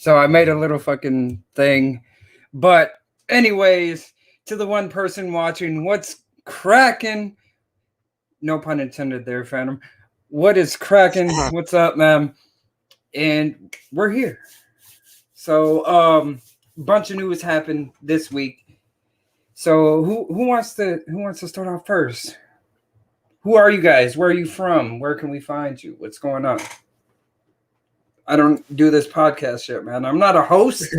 So I made a little fucking thing. But anyways, to the one person watching, what's cracking? No pun intended there, Phantom. What is cracking? What's up, man? And we're here. So bunch of news happened this week. So who wants to start off first? Who are you guys? Where are you from? Where can we find you? What's going on? I don't do this podcast shit, man. I'm not a host.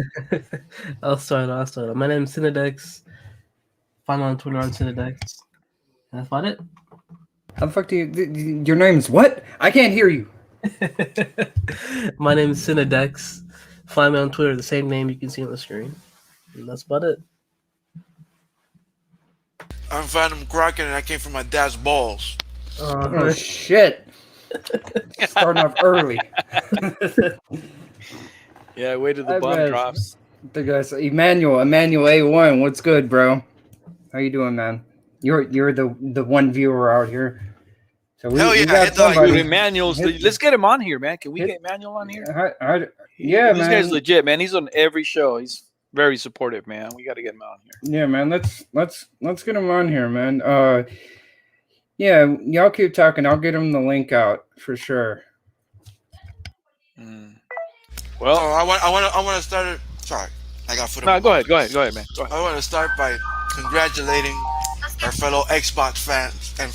I'll start. My name's Cinedex. Find me on Twitter on Cinedex. That's about it. How the fuck do you? Your name's what? I can't hear you. My name is Cinedex. Find me on Twitter, the same name you can see on the screen. And that's about it. I'm Phantom Kraken, and I came from my dad's balls. Oh shit! Starting off early. Yeah, wait till the bomb drops. The guys, Emmanuel A1. What's good, bro? How you doing, man? You're the one viewer out here. So we got somebody. Emmanuel's. Let's get him on here, man. Can we get Emmanuel on here? Yeah, this man. guy's legit, man. He's on every show. He's very supportive, man. We got to get him on here. Yeah, man. Let's get him on here, man. Yeah, y'all keep talking. I'll get him the link out for sure. Well, I want to start it. Sorry, I got foot. No, go ahead, man. Go ahead. I want to start by congratulating our fellow Xbox fans and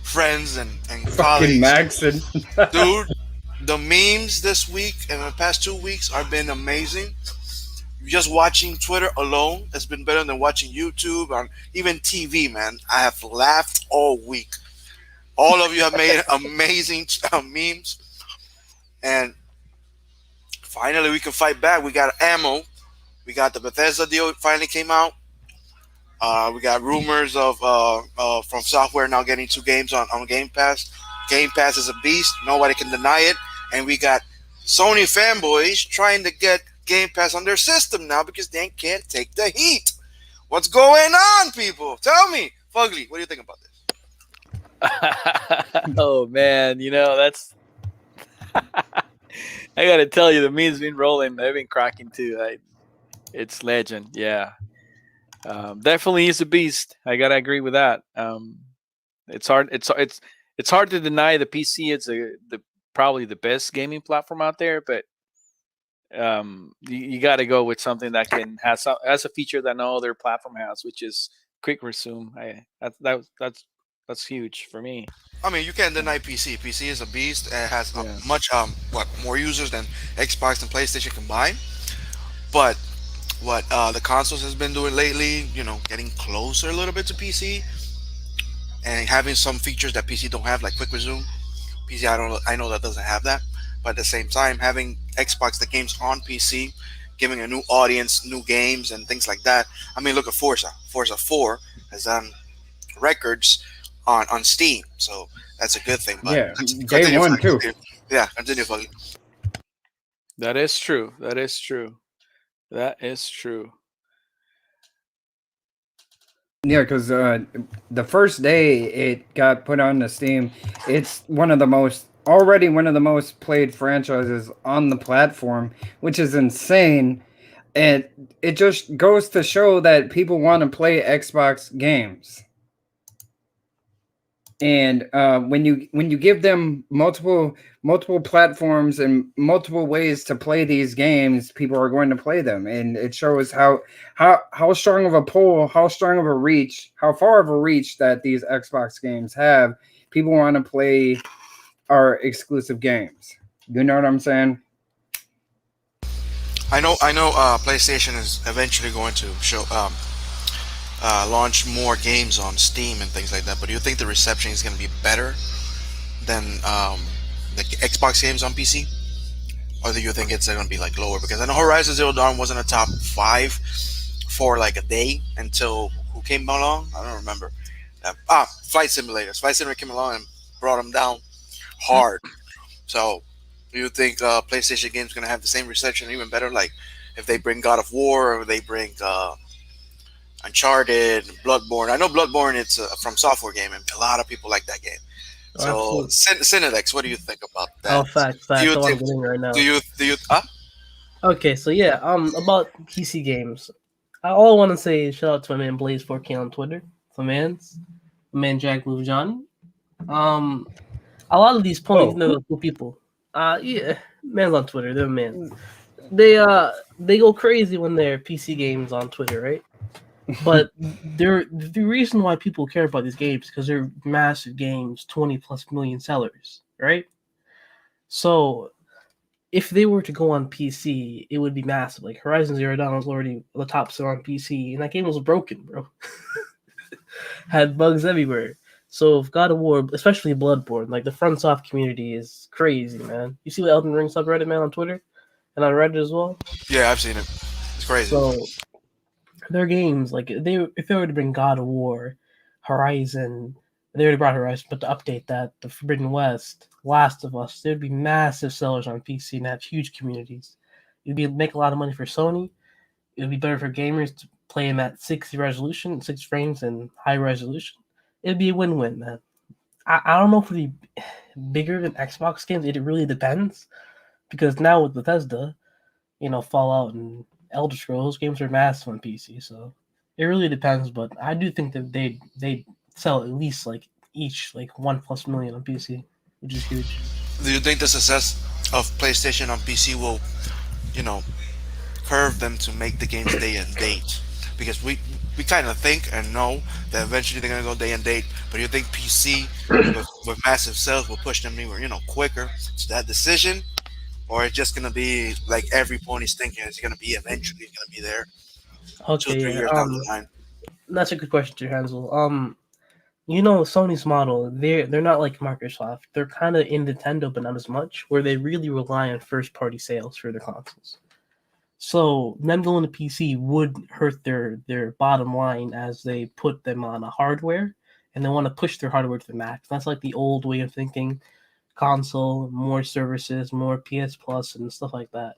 friends and colleagues. Maxon. Dude, the memes this week and the past 2 weeks have been amazing. Just watching Twitter alone has been better than watching YouTube or even TV, man. I have laughed all week. All of you have made amazing memes. And finally, we can fight back. We got ammo. We got the Bethesda deal finally came out. We got rumors of From Software now getting 2 games on Game Pass. Game Pass is a beast. Nobody can deny it. And we got Sony fanboys trying to get Game Pass on their system now because they can't take the heat. What's going on, people? Tell me. Fugly, what do you think about this? Oh, man. That's... I got to tell you, the memes been rolling. They've been cracking, too. It's legend. Yeah. Definitely is a beast. I got to agree with that. It's hard. It's hard to deny the PC is probably the best gaming platform out there, but you got to go with something that has a feature that no other platform has, which is quick resume. That's huge for me. I mean, you can't deny PC. PC is a beast. It has much more users than Xbox and PlayStation combined. But what the consoles has been doing lately, getting closer a little bit to PC and having some features that PC don't have, like quick resume. PC, I know that doesn't have that. But at the same time, having Xbox, the games on PC, giving a new audience, new games, and things like that. I mean, look at Forza. Forza 4 has done records on Steam, so that's a good thing. But yeah, day one too. Yeah, continue, Fugly. That is true. Yeah, because the first day it got put on the Steam, it's already one of the most played franchises on the platform, which is insane. And it just goes to show that people want to play Xbox games. And when you give them multiple platforms and multiple ways to play these games, people are going to play them, and it shows how strong of a pull, how strong of a reach, how far of a reach that these Xbox games have. People want to play our exclusive games. You know what I'm saying? I know. PlayStation is eventually going to show. Launch more games on Steam and things like that, but do you think the reception is going to be better than the Xbox games on PC, or do you think it's going to be like lower? Because I know Horizon Zero Dawn wasn't a top 5 for like a day until who came along? I don't remember. Flight Simulators. Flight Simulator came along and brought them down hard. So, do you think PlayStation games going to have the same reception, even better? Like if they bring God of War, or they bring Uncharted, Bloodborne. I know Bloodborne, it's a From Software game, and a lot of people like that game. Oh, So, absolutely. Cinedex, what do you think about Oh, that? facts, Do facts. you That's what I'm think? getting right Do now. you? Do you? Ah, Okay, so yeah, about PC games. All I want to say is shout out to my man Blaze4K on Twitter. My man Jack Blue Johnny. Um, a lot of these ponies, Whoa. know cool people. Yeah, man's on Twitter. They're mans. They go crazy when they're PC games on Twitter, right? But the reason why people care about these games is because they're massive games, 20+ million sellers, right? So if they were to go on PC, it would be massive. Like Horizon Zero Dawn was already the top seller on PC, and that game was broken, bro. Had bugs everywhere. So if God of War, especially Bloodborne, like the FromSoft community is crazy, man. You see what Elden Ring subreddit, man, on Twitter and on Reddit as well. yeah, I've seen it. It's crazy. So their games, like if they were to bring God of War, Horizon, they already brought Horizon, but to update that, the Forbidden West, Last of Us, there'd be massive sellers on PC and have huge communities. It'd be make a lot of money for Sony. It'd be better for gamers to play them at 60 resolution, 6 frames, and high resolution. It'd be a win-win, man. I don't know if it'd be bigger than Xbox games. It really depends because now with Bethesda, Fallout and Elder Scrolls games are massive on PC, so it really depends. But I do think that they sell at least like each like 1+ million on PC, which is huge. Do you think the success of PlayStation on PC will, you know, curve them to make the games day and date? Because we kind of think and know that eventually they're gonna go day and date. But do you think PC with massive sales will push them anywhere, quicker to that decision, or it's just gonna be like every pony's thinking it's gonna be eventually it's gonna be there two Okay, three yeah. years down the line? That's a good question, Hansel. Sony's model, they're not like Microsoft. They're kind of in Nintendo, but not as much, where they really rely on first party sales for their consoles. So them going to PC would hurt their bottom line as they put them on a hardware and they want to push their hardware to the max. That's like the old way of thinking console, more services, more PS Plus and stuff like that.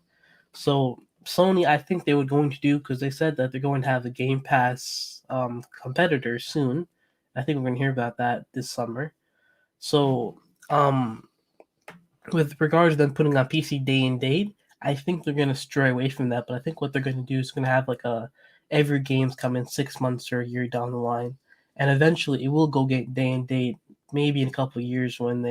So Sony, I think they were going to do because they said that they're going to have a Game Pass competitor soon. I think we're going to hear about that this summer. So um, with regards to them putting on PC day and date, I think they're gonna stray away from that. But I think what they're gonna do is gonna have like a every game's come in 6 months or a year down the line, and eventually it will go get day and date. Maybe in a couple of years when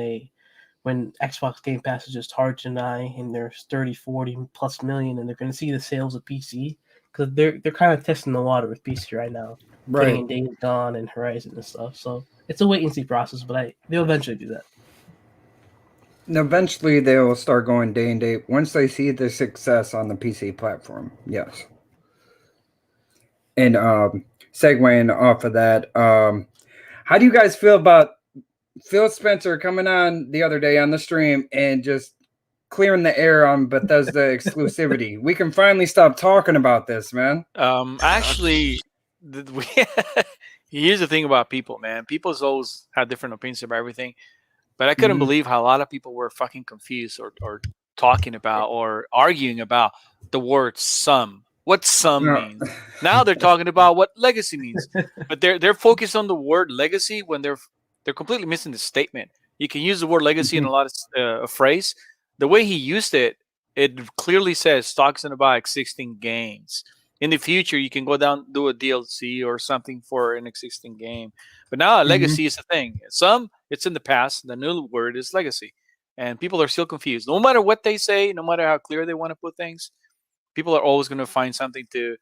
Xbox Game Pass is just hard to deny and there's 30, 40+ million, and they're gonna see the sales of PC because they're kind of testing the water with PC right now, putting Right. in Days Gone and Horizon and stuff. So it's a wait and see process, but they'll eventually do that. And eventually, they will start going day and date once they see the success on the PC platform. Yes. And segueing off of that, how do you guys feel about Phil Spencer coming on the other day on the stream and just clearing the air on Bethesda exclusivity? We can finally stop talking about this, man. Actually, we, here's the thing about people, man. People's always have different opinions about everything. But I couldn't Mhm. believe how a lot of people were fucking confused or talking about or arguing about the word "some." What "some" No. means. Now they're talking about what legacy means. But they're focused on the word legacy when they're completely missing the statement. You can use the word legacy in a lot of a phrase. The way he used it, it clearly says stocks and buy existing games. In the future, you can go down do a DLC or something for an existing game. But now a Mhm. legacy is a thing. Some it's in the past. The new word is legacy, and people are still confused. No matter what they say, no matter how clear they want to put things, people are always going to find something to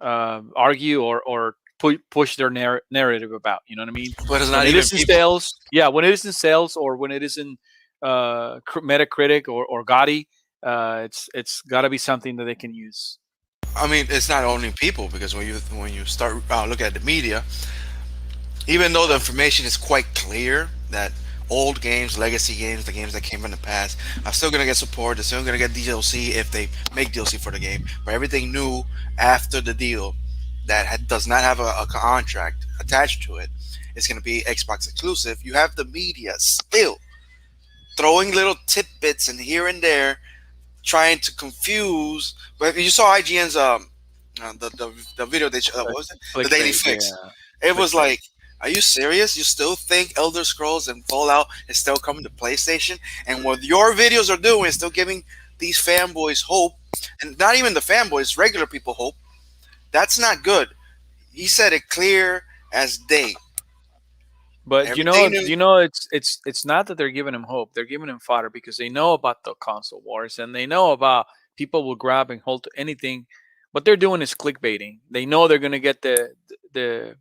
argue or push their narrative about. You know what I mean? But it's When not it even is in people. sales, yeah. When it is in sales, or when it is in Metacritic or Gotti, it's got to be something that they can use. I mean, it's not only people because when you start looking at the media, even though the information is quite clear that old games, legacy games, the games that came from the past, are still gonna get support. They're still gonna get DLC if they make DLC for the game. But everything new after the deal that does not have a contract attached to it is gonna be Xbox exclusive. You have the media still throwing little tidbits in here and there, trying to confuse. But you saw IGN's the video what was it? The Daily Clickbait, Fix. yeah, It was clickbait. like Are you serious? You still think Elder Scrolls and Fallout is still coming to PlayStation? And what your videos are doing is still giving these fanboys hope, and not even the fanboys, regular people hope. That's not good. He said it clear as day. But Everything new. it's not that they're giving him hope. They're giving him fodder because they know about the console wars and they know about people will grab and hold to anything. What they're doing is clickbaiting. They know they're gonna get the the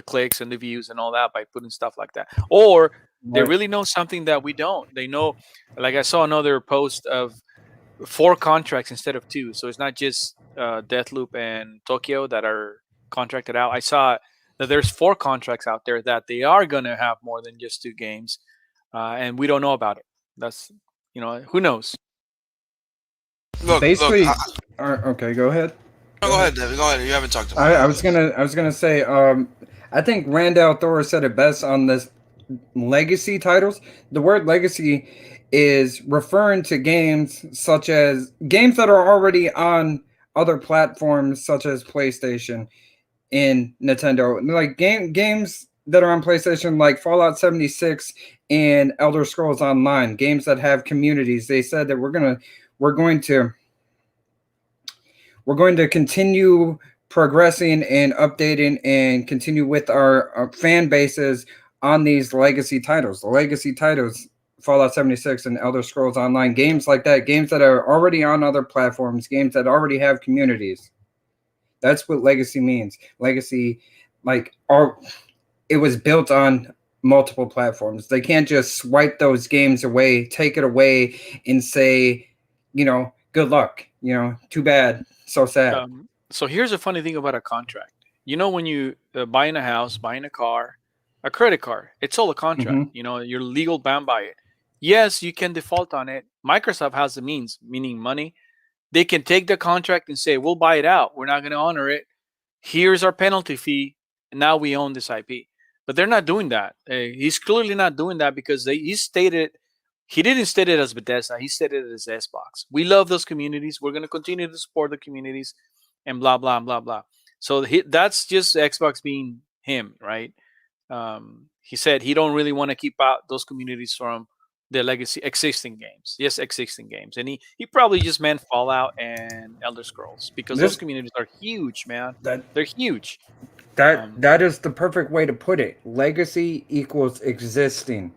clicks and the views and all that by putting stuff like that. Or they Right. really know something that we don't. They know, like I saw another post of 4 contracts instead of 2. So it's not just Deathloop and Tokyo that are contracted out. I saw that there's 4 contracts out there that they are going to have more than just 2 games, and we don't know about it. That's who knows. Look. Basically, okay, go ahead. No, go ahead, David. Go ahead. You haven't talked about I it. was gonna say, I think Randall Thor said it best on this legacy titles. The word legacy is referring to games such as games that are already on other platforms such as PlayStation and Nintendo. Like games that are on PlayStation like Fallout 76 and Elder Scrolls Online, games that have communities. They said that we're going to we're going to continue progressing and updating and continue with our fan bases on these legacy titles. The legacy titles, Fallout 76 and Elder Scrolls Online, games like that, games that are already on other platforms, games that already have communities. That's what legacy means. Legacy, it was built on multiple platforms. They can't just swipe those games away, take it away, and say, good luck. Too bad. So sad. So here's a funny thing about a contract. When you buying a house, buying a car, a credit card, it's all a contract. Mhm. You're legal bound by it. Yes, you can default on it. Microsoft has the means, meaning money. They can take the contract and say, we'll buy it out. We're not going to honor it. Here's our penalty fee. And now we own this IP. But they're not doing that. He's clearly not doing that because he didn't state it as Bethesda. He stated it as Xbox. We love those communities. We're going to continue to support the communities and blah, blah, blah, blah. So that's just Xbox being him, right? He said he don't really want to keep out those communities from the legacy existing games. Yes, existing games. And he probably just meant Fallout and Elder Scrolls because those communities are huge, man. They're huge. That is the perfect way to put it. Legacy equals existing.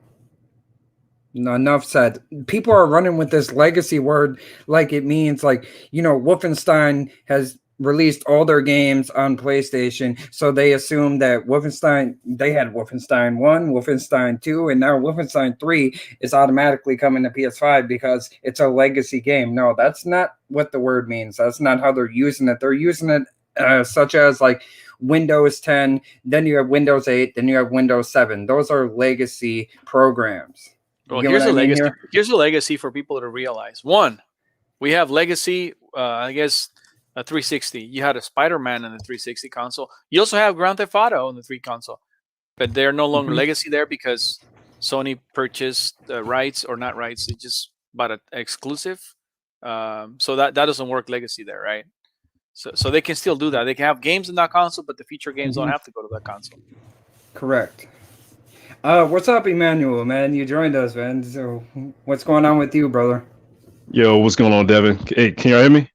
No, enough said. People are running with this legacy word like it means Wolfenstein has released all their games on PlayStation, so they assume that they had Wolfenstein 1, Wolfenstein 2, and now Wolfenstein 3 is automatically coming to PS5 because it's a legacy game. No, that's not what the word means. That's not how they're using it. They're using it such as Windows 10, then you have Windows 8, then you have Windows 7. Those are legacy programs. Well, here's a legacy. Here's a legacy for people to realize. One, we have legacy. I guess a 360. You had a Spider-Man in the 360 console. You also have Grand Theft Auto on the 3 console, but they're no longer legacy there because Sony purchased the rights, or not rights. They just bought an exclusive. So that doesn't work legacy there, right? So they can still do that. They can have games in that console, but the feature games don't have to go to that console. Correct. What's up, Emmanuel, man? You joined us, man. So what's going on with you, brother? Yo, what's going on, Devin? Hey, can you hear me?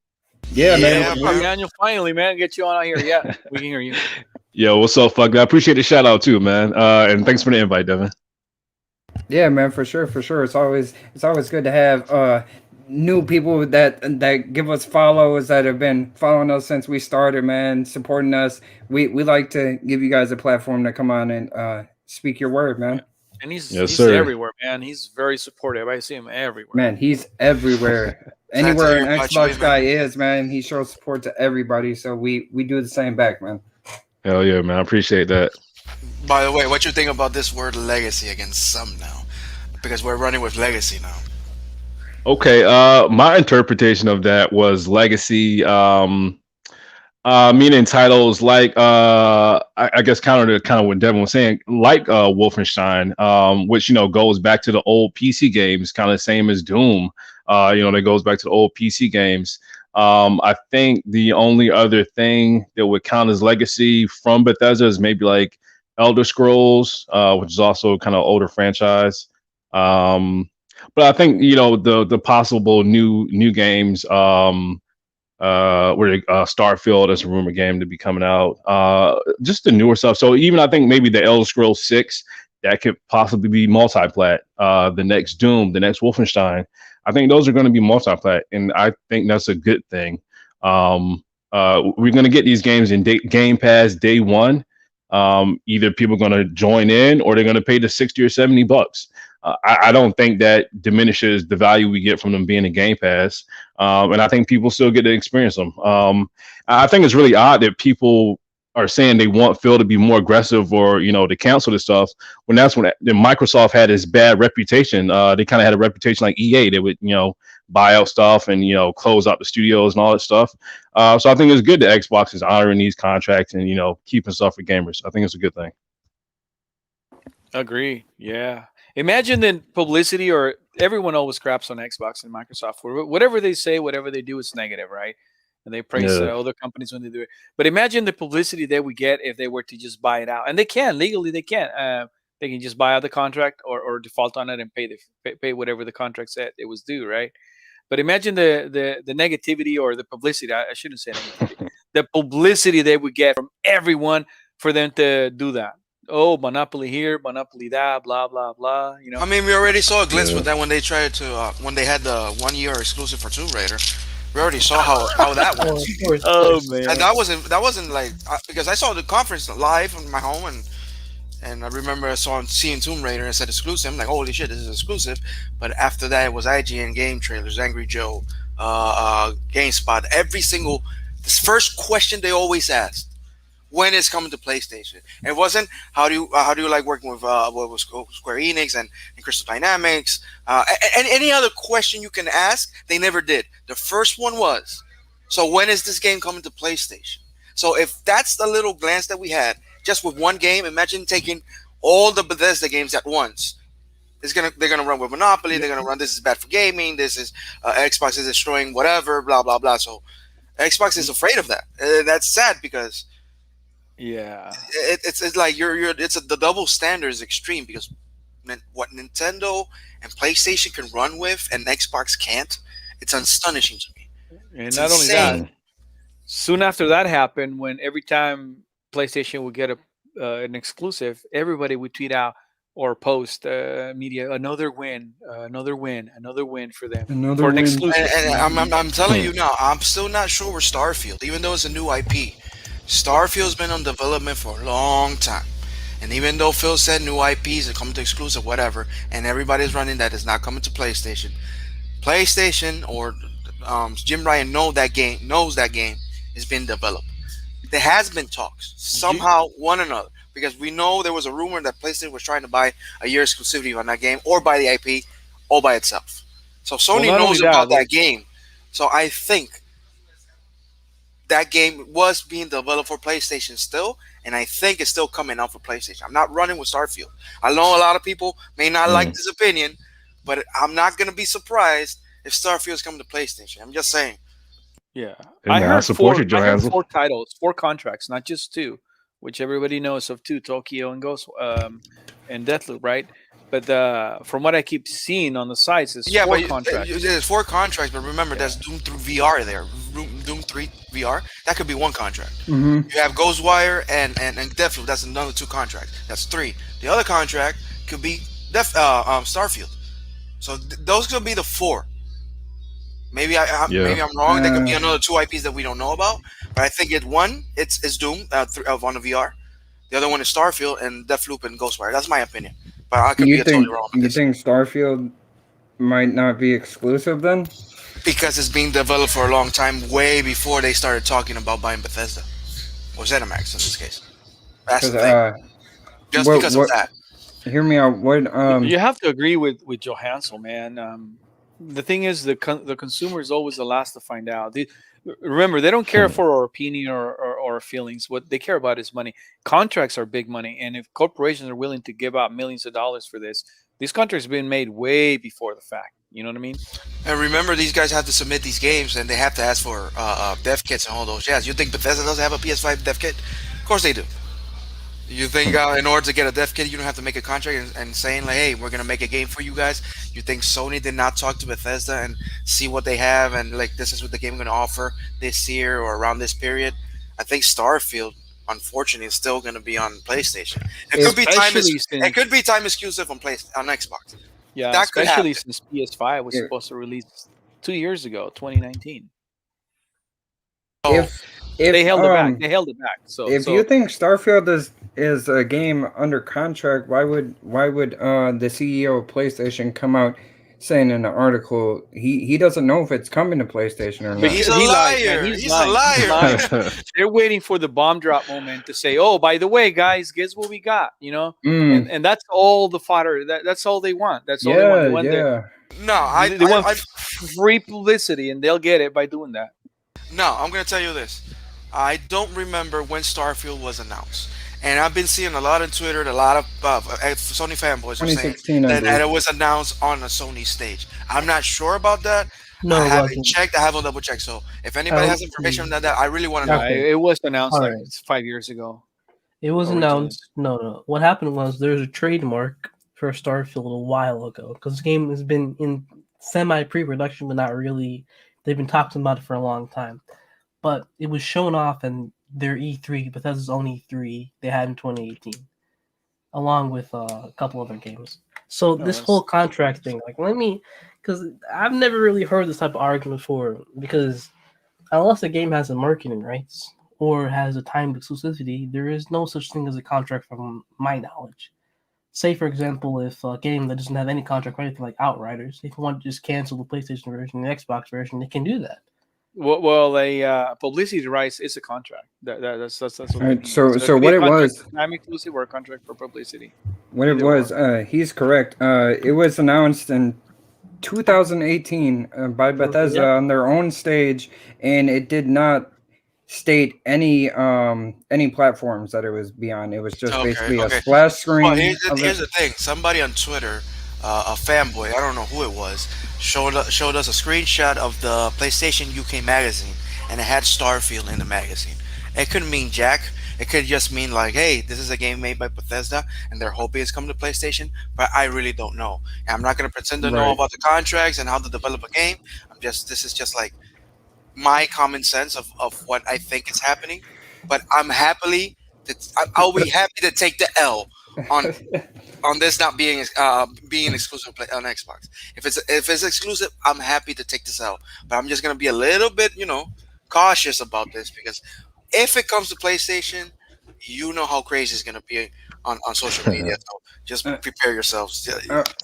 Yeah, man. Emmanuel, finally, man, get you on out here. Yeah, we can hear you. Yo, what's up, fuck? I appreciate the shout out too, man. And thanks for the invite, Devin. Yeah, man, for sure. It's always good to have new people that give us follows, that have been following us since we started, man, supporting us. We like to give you guys a platform to come on and speak your word, man. And he's everywhere, man. He's very supportive. I see him everywhere. Man, he's everywhere. Anywhere an Xbox guy is, man, he shows support to everybody. So we do the same back, man. Hell yeah, man. I appreciate that. By the way, what you think about this word legacy against some now? Because we're running with legacy now. Okay, my interpretation of that was legacy, meaning titles like I guess counter to what Devin was saying, like Wolfenstein, which goes back to the old PC games, kind of same as Doom. That goes back to the old PC games. I think the only other thing that would count as legacy from Bethesda is maybe like Elder Scrolls, which is also kind of older franchise. But I think the possible new games. Where Starfield is a rumor game to be coming out. Just the newer stuff. So even I think maybe the Elder Scrolls 6 that could possibly be multi-plat. The next Doom, the next Wolfenstein. I think those are going to be multi-plat, and I think that's a good thing. We're going to get these games in Game Pass day one. Either people are going to join in or they're going to pay the $60 or $70. I don't think that diminishes the value we get from them being in Game Pass. And I think people still get to experience them. I think it's really odd that people are saying they want Phil to be more aggressive or, to cancel this stuff when that's when Microsoft had this bad reputation. They kind of had a reputation like EA. They would, buy out stuff and, close out the studios and all that stuff. So I think it's good that Xbox is honoring these contracts and, keeping stuff for gamers. I think it's a good thing. Agree. Yeah. Imagine the publicity, or everyone always craps on Xbox and Microsoft for whatever they say, whatever they do, it's negative, right? And they praise other companies when they do it. But imagine the publicity that we get if they were to just buy it out, and they can legally. They can. They can just buy out the contract or default on it and pay whatever the contract said it was due, right? But imagine the negativity or the publicity. I shouldn't say negativity. The publicity they would get from everyone for them to do that. Oh, monopoly here, monopoly that, blah blah blah. I mean, we already saw a glimpse with that when they tried to when they had the 1 year exclusive for Tomb Raider. We already saw how that went. Oh man, And that wasn't like because I saw the conference live on my home and I remember seeing Tomb Raider and said exclusive. I'm like, holy shit, this is exclusive. But after that, it was IGN game trailers, Angry Joe, GameSpot. This first question they always asked. When it's coming to PlayStation. It wasn't how do you like working with Square Enix and Crystal Dynamics, and any other question you can ask. They never did. The first one was, so when is this game coming to PlayStation? So if that's the little glance that we had just with one game, imagine taking all the Bethesda games at once. They're gonna run with Monopoly. They're gonna run. This is bad for gaming. This is Xbox is destroying whatever. Blah blah blah. So Xbox is afraid of that. That's sad because. Yeah, it's like the double standard is extreme because what Nintendo and PlayStation can run with and Xbox can't, it's astonishing to me. And it's not insane. only that, soon after that happened, when every time PlayStation would get an exclusive, everybody would tweet out or post media another win for them for an exclusive. And I'm telling you now, I'm still not sure where Starfield, even though it's a new IP. Starfield's been on development for a long time. And even though Phil said new IPs are coming to exclusive, whatever, and everybody's running that is not coming to PlayStation. PlayStation or Jim Ryan knows that game is being developed. There has been talks, somehow, one another. Because we know there was a rumor that PlayStation was trying to buy a year exclusivity on that game or buy the IP all by itself. So Sony knows about that game. So I think that game was being developed for PlayStation still, and I think it's still coming out for PlayStation. I'm not running with Starfield. I know a lot of people may not like this opinion, but I'm not going to be surprised if Starfield's coming to PlayStation. I'm just saying. Yeah. I heard four titles, 4 contracts, not just 2, which everybody knows of 2, Tokyo and Ghost and Deathloop, right? But from what I keep seeing on the sites, it's 4 contracts. There's 4 contracts, but remember, that's Doom 3 VR there. Doom 3 VR, that could be 1 contract. Mm-hmm. You have Ghostwire and Deathloop, that's another 2 contracts. That's 3. The other contract could be Starfield. So those could be the 4. Maybe I'm wrong. There could be another 2 IPs that we don't know about. But I think it's Doom on the VR. The other one is Starfield and Deathloop and Ghostwire. That's my opinion. But I could be totally wrong. You think Starfield might not be exclusive then? Because it's being developed for a long time, way before they started talking about buying Bethesda. Or ZeniMax in this case. That's the thing. Just because of that. Hear me out. You have to agree with Johansson, man. The thing is, the consumer is always the last to find out. Remember, they don't care for our opinion or feelings. What they care about is money. Contracts are big money, and if corporations are willing to give out millions of dollars for this, these contracts have been made way before the fact. You know what I mean? And remember, these guys have to submit these games, and they have to ask for dev kits and all those. Yes, you think Bethesda doesn't have a PS5 dev kit? Of course they do. You think in order to get a dev kit, you don't have to make a contract and saying like, "Hey, we're gonna make a game for you guys." You think Sony did not talk to Bethesda and see what they have and like this is what the game gonna offer this year or around this period? I think Starfield, unfortunately, is still gonna be on PlayStation. It could be Especially it could be time exclusive on on Xbox. Yeah, That could especially happen. since PS5 was Yeah. supposed to release 2 years ago, 2019. Oh, If They held it back. They held it back. So if you think Starfield is a game under contract, why would the CEO of PlayStation come out saying in an article he doesn't know if it's coming to PlayStation or But not? he's a he lied, liar. man. He's lying. a liar. He's lying. They're waiting for the bomb drop moment to say, "Oh, by the way, guys, guess what we got?" You know, Mm, and that's all the fodder. That's all they want. That's all they want. They want, No, they want free publicity, and they'll get it by doing that. No, I'm gonna tell you this. I don't remember when Starfield was announced, and I've been seeing a lot on Twitter. A lot of Sony fanboys are saying 2016, I that believe. it was announced on a Sony stage. I'm not sure about that. No, I it haven't wasn't. checked. I haven't double checked. So if anybody has information on that, I really want to know. Okay. It was announced like Alright. 5 years ago. It was Originally. announced. No. What happened was there's a trademark for Starfield a while ago because the game has been in semi pre-production, but not really. They've been talking about it for a long time, but it was shown off in their E3, Bethesda's own E3 they had in 2018, along with a couple other games. So this that's- whole contract thing, like, because I've never really heard this type of argument before. Because unless a game has a marketing rights or has a timed exclusivity, there is no such thing as a contract from my knowledge. Say, for example, if a game that doesn't have any contract or anything like Outriders, if you want to just cancel the PlayStation version and the Xbox version, they can do that. Well, a publicity rights is a contract. That's what they Alright, mean. so it could be what a it contract was- for time exclusive or a contract for publicity. What it Either was, he's correct. It was announced in 2018 by Bethesda Yep. on their own stage, and it did not state any platforms that it was beyond. It was just Okay, basically okay. a splash screen. Well, here's of the it. thing. Somebody on Twitter, a fanboy, I don't know who it was, showed us a screenshot of the PlayStation UK magazine, and it had Starfield in the magazine. It couldn't mean jack. It could just mean like, hey, this is a game made by Bethesda, and they're hoping it's coming to PlayStation. But I really don't know. And I'm not gonna pretend to know Right. about the contracts and how to develop a game. This is just like my common sense of what I think is happening. But I'll be happy to take the L on this not being exclusive on Xbox. If it's exclusive, I'm happy to take this L. But I'm just gonna be a little bit, cautious about this because if it comes to PlayStation, you know how crazy it's gonna be on social media. So just prepare yourselves.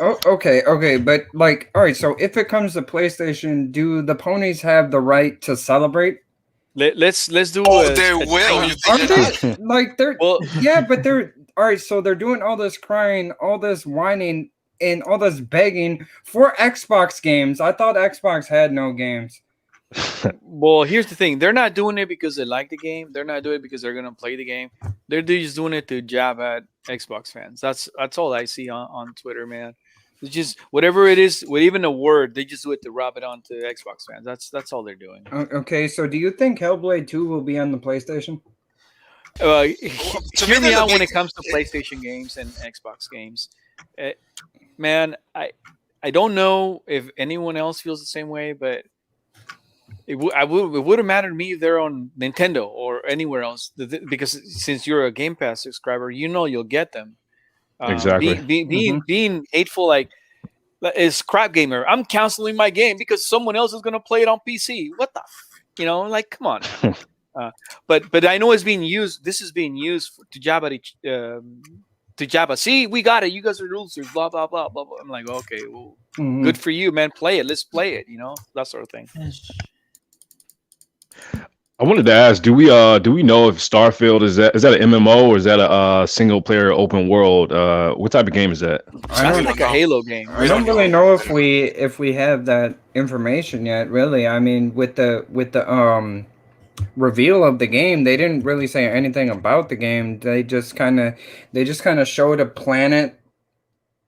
Okay, but like, all right. So if it comes to PlayStation, do the ponies have the right to celebrate? Let's do. They will. You Aren't think they're not? they? Like they're Well, yeah, but they're all right. So they're doing all this crying, all this whining, and all this begging for Xbox games. I thought Xbox had no games. well, here's the thing. They're not doing it because they like the game. They're not doing it because they're gonna play the game. They're just doing it to jab at Xbox fans. That's all I see on Twitter, man. It's just whatever it is, with even a word, they just do it to rub it onto Xbox fans. That's all they're doing. Okay, so do you think Hellblade 2 will be on the PlayStation? To Hear me, me there's a out when big- it comes to PlayStation games and Xbox games. Man, I don't know if anyone else feels the same way, but it wouldn't matter to me if they're on Nintendo or anywhere else because since you're a Game Pass subscriber, you'll get them. Exactly. Being hateful like is crap gamer. I'm canceling my game because someone else is gonna play it on PC. What the like come on. But I know it's being used. This is being used to jab at to jab. See, we got it. You guys are losers. Blah blah blah blah blah. I'm like, okay, well, Mhm. good for you, man. Play it. Let's play it. That sort of thing. I wanted to ask, do we know if Starfield is that an MMO or is that a single player open world? What type of game is that? I Sounds don't like a Halo game. I don't really know if we have that information yet. Really, I mean, with the reveal of the game, they didn't really say anything about the game. They just kind of showed a planet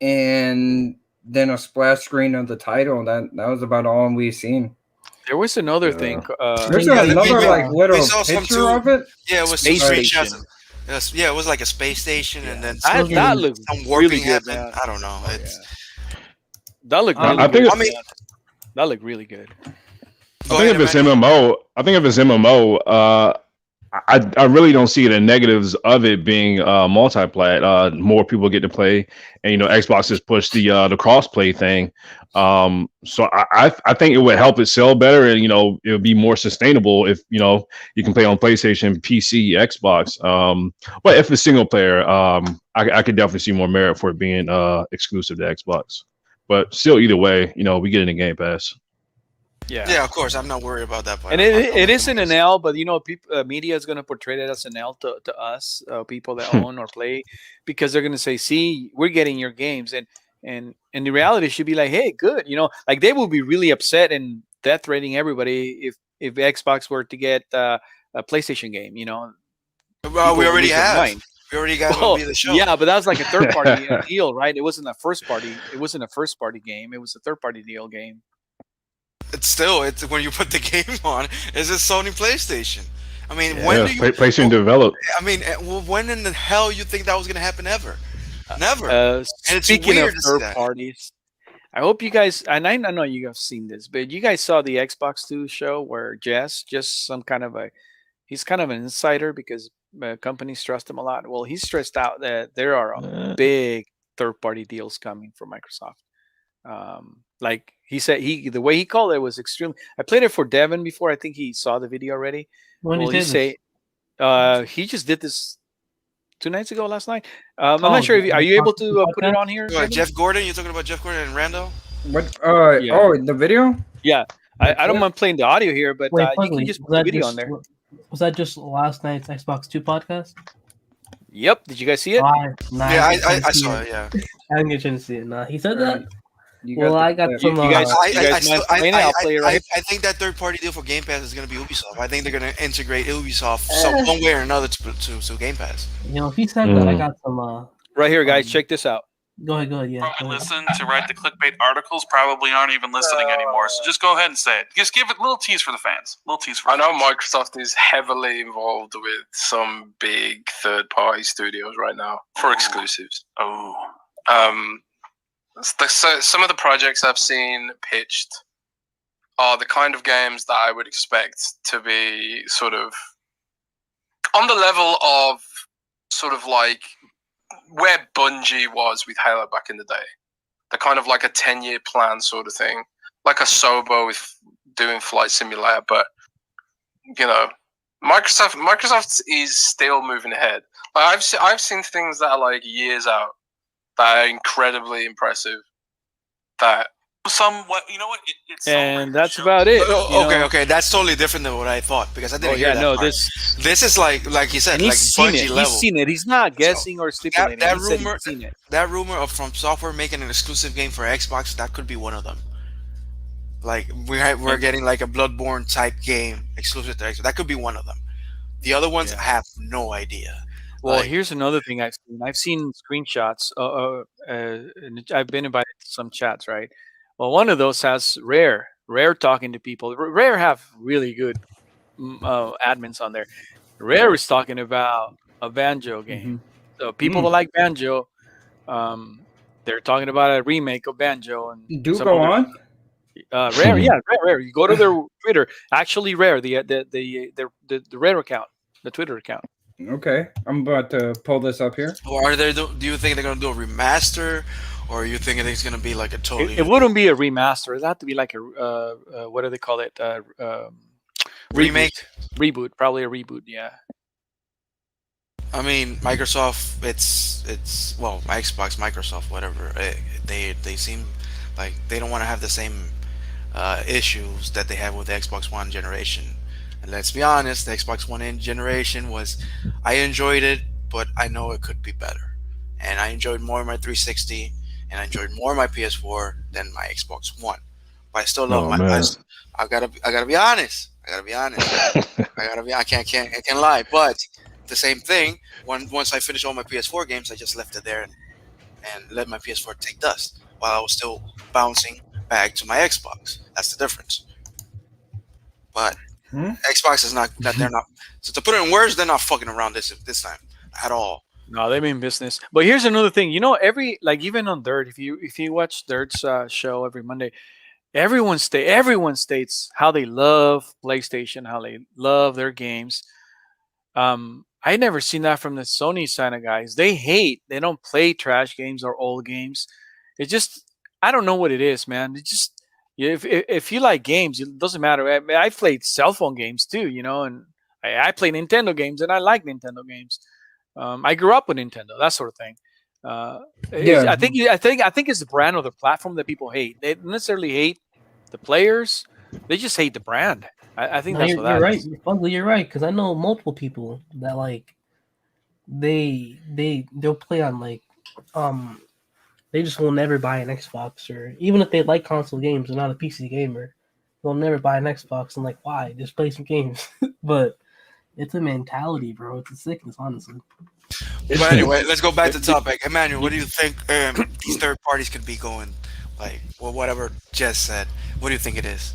and then a splash screen of the title. That was about all we've seen. There was another Yeah. thing. There's Yeah, another we little saw some picture too. of it. Yeah, it was Space some Station. screenshots. It was like a space station, and then Still That getting- looked some really warping good, happened. man. I don't know. Oh, It's That looked I really think good. it- I mean, That looked really good. go I think ahead, if it's Emmanuel. MMO, I think if it's MMO, I really don't see the negatives of it being multiplat. More people get to play, and Xbox has pushed the crossplay thing. So I think it would help it sell better, and it would be more sustainable if you can play on PlayStation, PC, Xbox. But if it's single player, I could definitely see more merit for it being exclusive to Xbox. But still, either way, we get it in Game Pass. Yeah, of course. I'm not worried about that part. And I'll it make isn't the an L, but people, media is going to portray it as an L to us, people that own or play, because they're going to say, "See, we're getting your games," and the reality should be like, "Hey, good," like they will be really upset and death threatening everybody if Xbox were to get a PlayStation game. Well, People we will already lose their have. mind. We already got Well, to be the show. yeah, but that was like a third party deal, right? It wasn't a first party. It wasn't a first party game. It was a third party deal game. It's when you put the game on, it's a Sony PlayStation. I mean, Yeah. when Yeah, do you? PlayStation developed. I mean, well, when in the hell you think that was gonna happen ever? Never. it's Speaking of weird to see third that. parties, I hope you guys, and I know you guys seen this, but you guys saw the Xbox 2 show where just some kind of he's kind of an insider because companies trust him a lot. Well, he's stressed out that there are big third party deals coming from Microsoft. Like he said, the way he called it was extremely. I played it for Devin before. I think he saw the video already. When Well, did he this? he just did this 2 nights ago, last night. I'm Oh, not sure. Are you able the to put it podcast? on here? What, Devin? Jeff Gordon? You're talking about Jeff Gordon and Randall? What? Yeah. Oh, the video? Yeah, I don't mind playing the audio here, but Wait, you can Fugly, just put the video on there. Was that just last night's Xbox 2 podcast? Yep. Did you guys see it? Nah, Yeah, didn't I see saw it. Yeah. I didn't get a chance to see it. Nah, he said Alright. that. You Well, the I got clip. some. You guys- I mind playing it? I'll play it right I think that third party deal for Game Pass is going to be Ubisoft. I think they're going to integrate Ubisoft one way or another to Game Pass. If he said that, I got some. Right here, guys. Check this out. Go ahead. Yeah. Probably go ahead. listen to write the clickbait articles. Probably aren't even listening anymore. So just go ahead and say it. Just give it a little tease for the fans. Little tease for. I the know fans. Microsoft is heavily involved with some big third-party studios right now for exclusives. Oh, So some of the projects I've seen pitched are the kind of games that I would expect to be sort of on the level of sort of like where Bungie was with Halo back in the day. The kind of like a 10-year plan sort of thing. Like a Sobo with doing Flight Simulator, but Microsoft is still moving ahead. Like I've seen things that are like years out that are incredibly impressive. That somewhat. You know what? It's And that's about it. Okay. That's totally different than what I thought because I didn't Oh hear yeah, that no, part. this. is like you said, And like he's seen Bungie it. level. He's seen it. He's not guessing or stipulating. that He said rumor- he's seen it. That rumor of From Software making an exclusive game for Xbox, that could be one of them. Like we're getting like a Bloodborne type game exclusive to Xbox. That could be one of them. The other ones, Yeah. I have no idea. Well, Like- here's another thing I've seen. I've seen screenshots. And I've been invited to some chats, right? Well, one of those has Rare talking to people. Rare have really good admins on there. Rare is talking about a Banjo game. So people that like Banjo, they're talking about a remake of Banjo. And Do some go other- on. Rare, yeah, Rare. You go to their Twitter. Actually, Rare, the Rare account, the Twitter account. Okay, I'm about to pull this up here. Or are they? Do you think they're gonna do a remaster, or are you thinking it's gonna be like a totally? It wouldn't be a remaster. It'd have to be like a what do they call it? Remake? Reboot, probably a reboot. Yeah. I mean, Microsoft. It's Xbox, Microsoft, whatever. They seem like they don't want to have the same issues that they have with the Xbox One generation. And let's be honest, the Xbox One generation I enjoyed it, but I know it could be better. And I enjoyed more my 360, and I enjoyed more my PS4 than my Xbox One. But I still love I gotta be honest. I can't lie. But the same thing. Once I finished all my PS4 games, I just left it there and let my PS4 take dust while I was still bouncing back to my Xbox. That's the difference. But Xbox is not that they're not. So to put it in words, they're not fucking around this time. at all. No, they mean business. But here's another thing. Every even on Dirt, if you watch Dirt's show every Monday, everyone states how they love PlayStation, how they love their games. I never seen that from the Sony side of guys. They don't play trash games or old games. It just, I don't know what it is, man. It just, if you like games, it doesn't matter. I played cell phone games too, and I play Nintendo games, and I like Nintendo games. I grew up with Nintendo, that sort of thing. Yeah. I think it's the brand or the platform that people hate. They don't necessarily hate the players; they just hate the brand. I think No, that's you're, what that you're right. is. Fugly, you're right. Because I know multiple people that they'll play on they just will never buy an Xbox, or even if they like console games, they're not a PC gamer. They'll never buy an Xbox. And why? Just play some games. But it's a mentality, bro. It's a sickness, honestly. But anyway, let's go back to the topic. Emmanuel, what do you think these third parties could be going? Whatever Jess said. What do you think it is?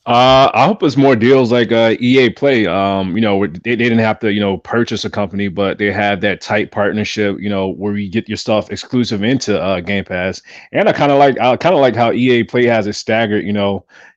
I hope it's more deals like EA Play. They didn't have to, purchase a company, but they have that tight partnership, where you get your stuff exclusive into Game Pass. And I kind of like how EA Play has it staggered.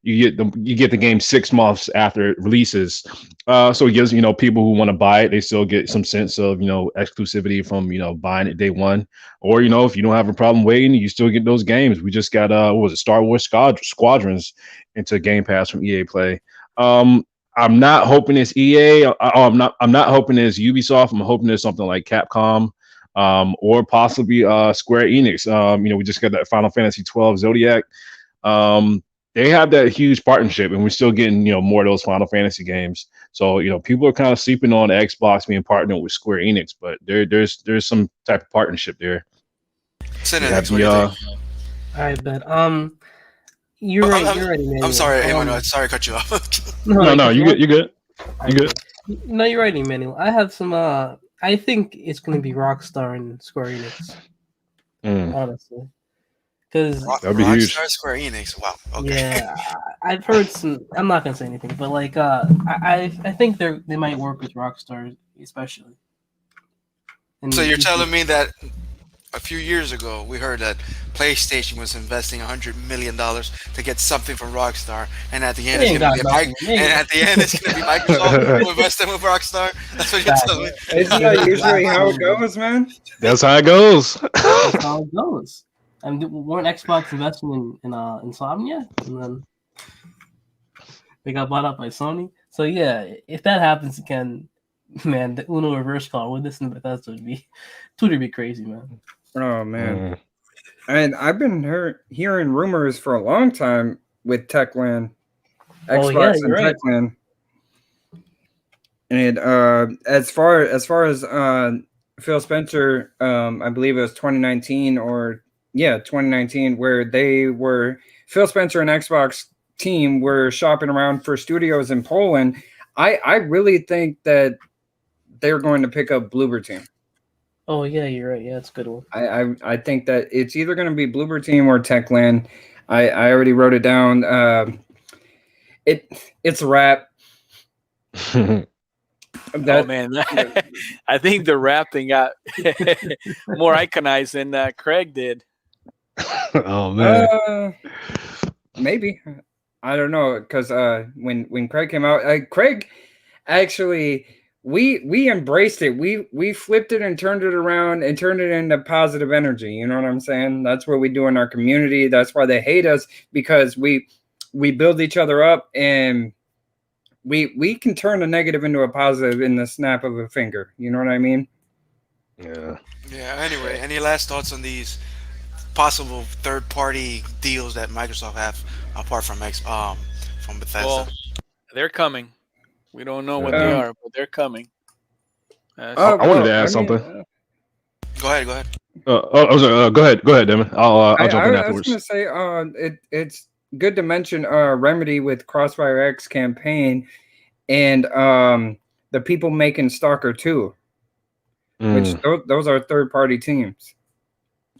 You get the game 6 months after it releases. So it gives people who want to buy it, they still get some sense of exclusivity from buying it day one. Or if you don't have a problem waiting, you still get those games. We just got what was it, Star Wars Squadrons into Game Pass from EA Play. I'm not hoping it's EA. I'm not hoping it's Ubisoft. I'm hoping it's something like Capcom, or possibly Square Enix. We just got that Final Fantasy 12 Zodiac. They have that huge partnership, and we're still getting more of those Final Fantasy games. So people are kind of sleeping on Xbox being partnered with Square Enix, but there's some type of partnership there. Cinex, what do you think? All right, but you're right. You're right, Emmanuel. I'm sorry, Emmanuel. Sorry to cut you off. No, you good. You good. You good. No, you're right, Emmanuel. I have some. I think it's going to be Rockstar and Square Enix. Honestly, because that'd be huge. Rockstar, Square Enix. Wow. Okay. Yeah, I've heard some. I'm not going to say anything, but I think they might work with Rockstar, especially. And So you're telling me that a few years ago, we heard that PlayStation was investing $100 million to get something from Rockstar, and at the end, it's going to be Microsoft who invested with Rockstar. That's what you're telling me. Isn't that usually how it goes, man? That's how it goes. That's how it goes. And weren't Xbox investing in Insomnia, and then they got bought out by Sony. So yeah, if that happens again, man, the Uno reverse call with this and Bethesda would be crazy, man. Oh man, and I've been hearing rumors for a long time with Techland, Xbox and right. Techland. And as far as Phil Spencer, I believe it was 2019 2019, where Phil Spencer and Xbox team were shopping around for studios in Poland. I really think that they're going to pick up Bloober Team. Oh yeah, you're right. Yeah, it's a good one. I think that it's either going to be Bloober Team or Techland. I already wrote it down. It's a wrap. Oh man, I think the rap thing got more iconized than Craig did. Oh man, maybe, I don't know, because when Craig came out, Craig actually. We embraced it. We flipped it and turned it around and turned it into positive energy. You know what I'm saying? That's what we do in our community. That's why they hate us, because we build each other up, and we can turn a negative into a positive in the snap of a finger. You know what I mean? Yeah. Yeah. Anyway, any last thoughts on these possible third-party deals that Microsoft have apart from Bethesda? Well, they're coming. We don't know what they are, but they're coming. I wanted to add something. Go ahead. Go ahead, Damon. I'll jump in afterwards. I was going to say, it's good to mention Remedy with Crossfire X campaign, and the people making Stalker 2, which those are third-party teams.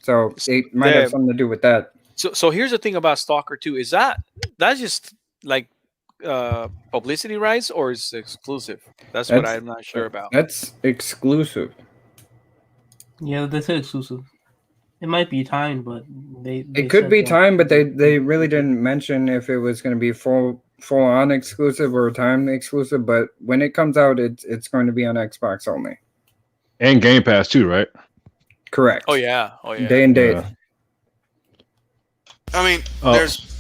So it might have something to do with that. So here's the thing about Stalker 2. Is that's just like publicity rights, or is it exclusive? That's what I'm not sure about. That's exclusive. Yeah, they said exclusive. It might be timed, but they It could said be that. time, but they really didn't mention if it was going to be full on exclusive or time exclusive. But when it comes out, it's going to be on Xbox only. And Game Pass too, right? Correct. Oh yeah. Oh yeah. Day and date. Yeah. I mean, Oh. there's.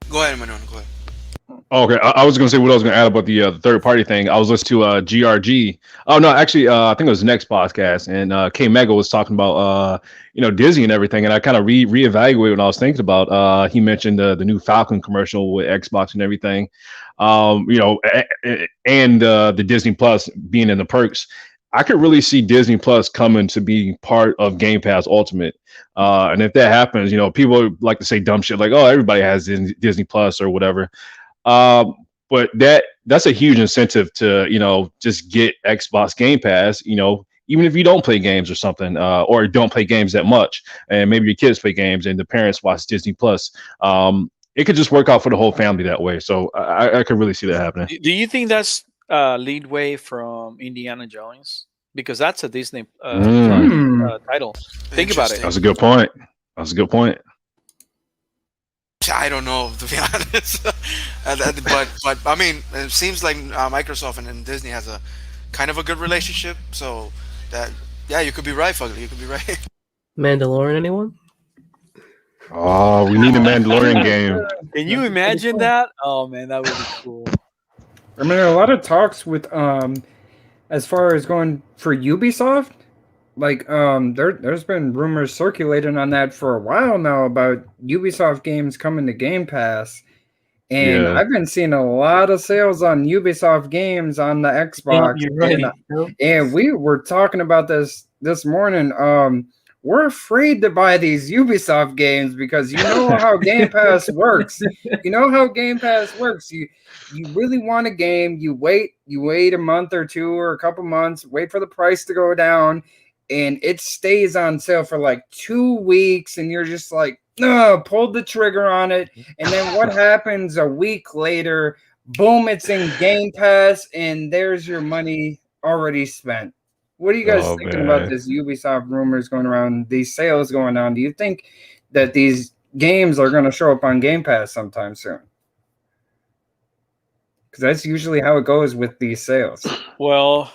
Go ahead, Manon. Go ahead. Okay, I was going to say what I was going to add about the third party thing. I was listening to GRG. Oh no, actually, I think it was the next podcast, and K Mega was talking about Disney and everything, and I kind of reevaluated what I was thinking about. He mentioned the new Falcon commercial with Xbox and everything, and the Disney Plus being in the perks. I could really see Disney Plus coming to be part of Game Pass Ultimate. And if that happens, people like to say dumb shit like, "Oh, everybody has Disney Plus or whatever." But that's a huge incentive to just get Xbox Game Pass. Even if you don't play games or something, or don't play games that much, and maybe your kids play games and the parents watch Disney Plus. It could just work out for the whole family that way. So I could really see that happening. Do you think that's lead way from Indiana Jones? Because that's a Disney title. Think about it. That's a good point. I don't know, to be honest. but I mean, it seems like Microsoft and Disney has a kind of a good relationship. So you could be right, Fugly. You could be right. Mandalorian, anyone? Oh, we need a Mandalorian game. Can you imagine that? Oh man, that would be cool. I mean, there are a lot of talks with as far as going for Ubisoft. Like there's been rumors circulating on that for a while now about Ubisoft games coming to Game Pass. And I've been seeing a lot of sales on Ubisoft games on the Xbox. Yeah, you're right. And we were talking about this morning. We're afraid to buy these Ubisoft games because you know how Game Pass works. You know how Game Pass works. You really want a game, you wait a month or two or a couple months, wait for the price to go down, and it stays on sale for like 2 weeks, and you're just like, no, pulled the trigger on it. And then what happens a week later? Boom, it's in Game Pass, and there's your money already spent. What are you guys thinking about this Ubisoft rumors going around, these sales going on? Do you think that these games are going to show up on Game Pass sometime soon? Because that's usually how it goes with these sales. Well,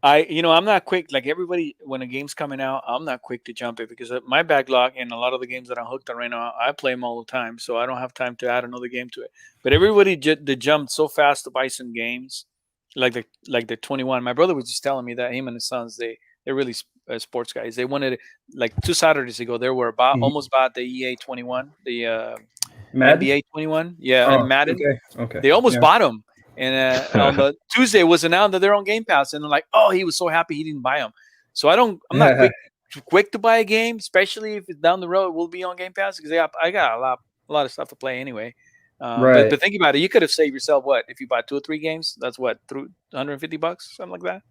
I'm not quick like everybody. When a game's coming out, I'm not quick to jump it because my backlog and a lot of the games that I'm hooked on right now, I play them all the time, so I don't have time to add another game to it. But everybody they jumped so fast to buy some games, like the 21. My brother was just telling me that him and his sons, they're really sports guys. They wanted, like 2 Saturdays ago, they were almost bought the EA 21, the NBA 21, and Madden. Okay. They almost bought them. And on the Tuesday it was announced that they're on Game Pass, and they're like, "Oh, he was so happy he didn't buy them." So I'm not quick to buy a game, especially if it's down the road. It will be on Game Pass because I got a lot of stuff to play anyway. Right. But think about it, you could have saved yourself what if you bought 2 or 3 games? That's what, $150, something like that.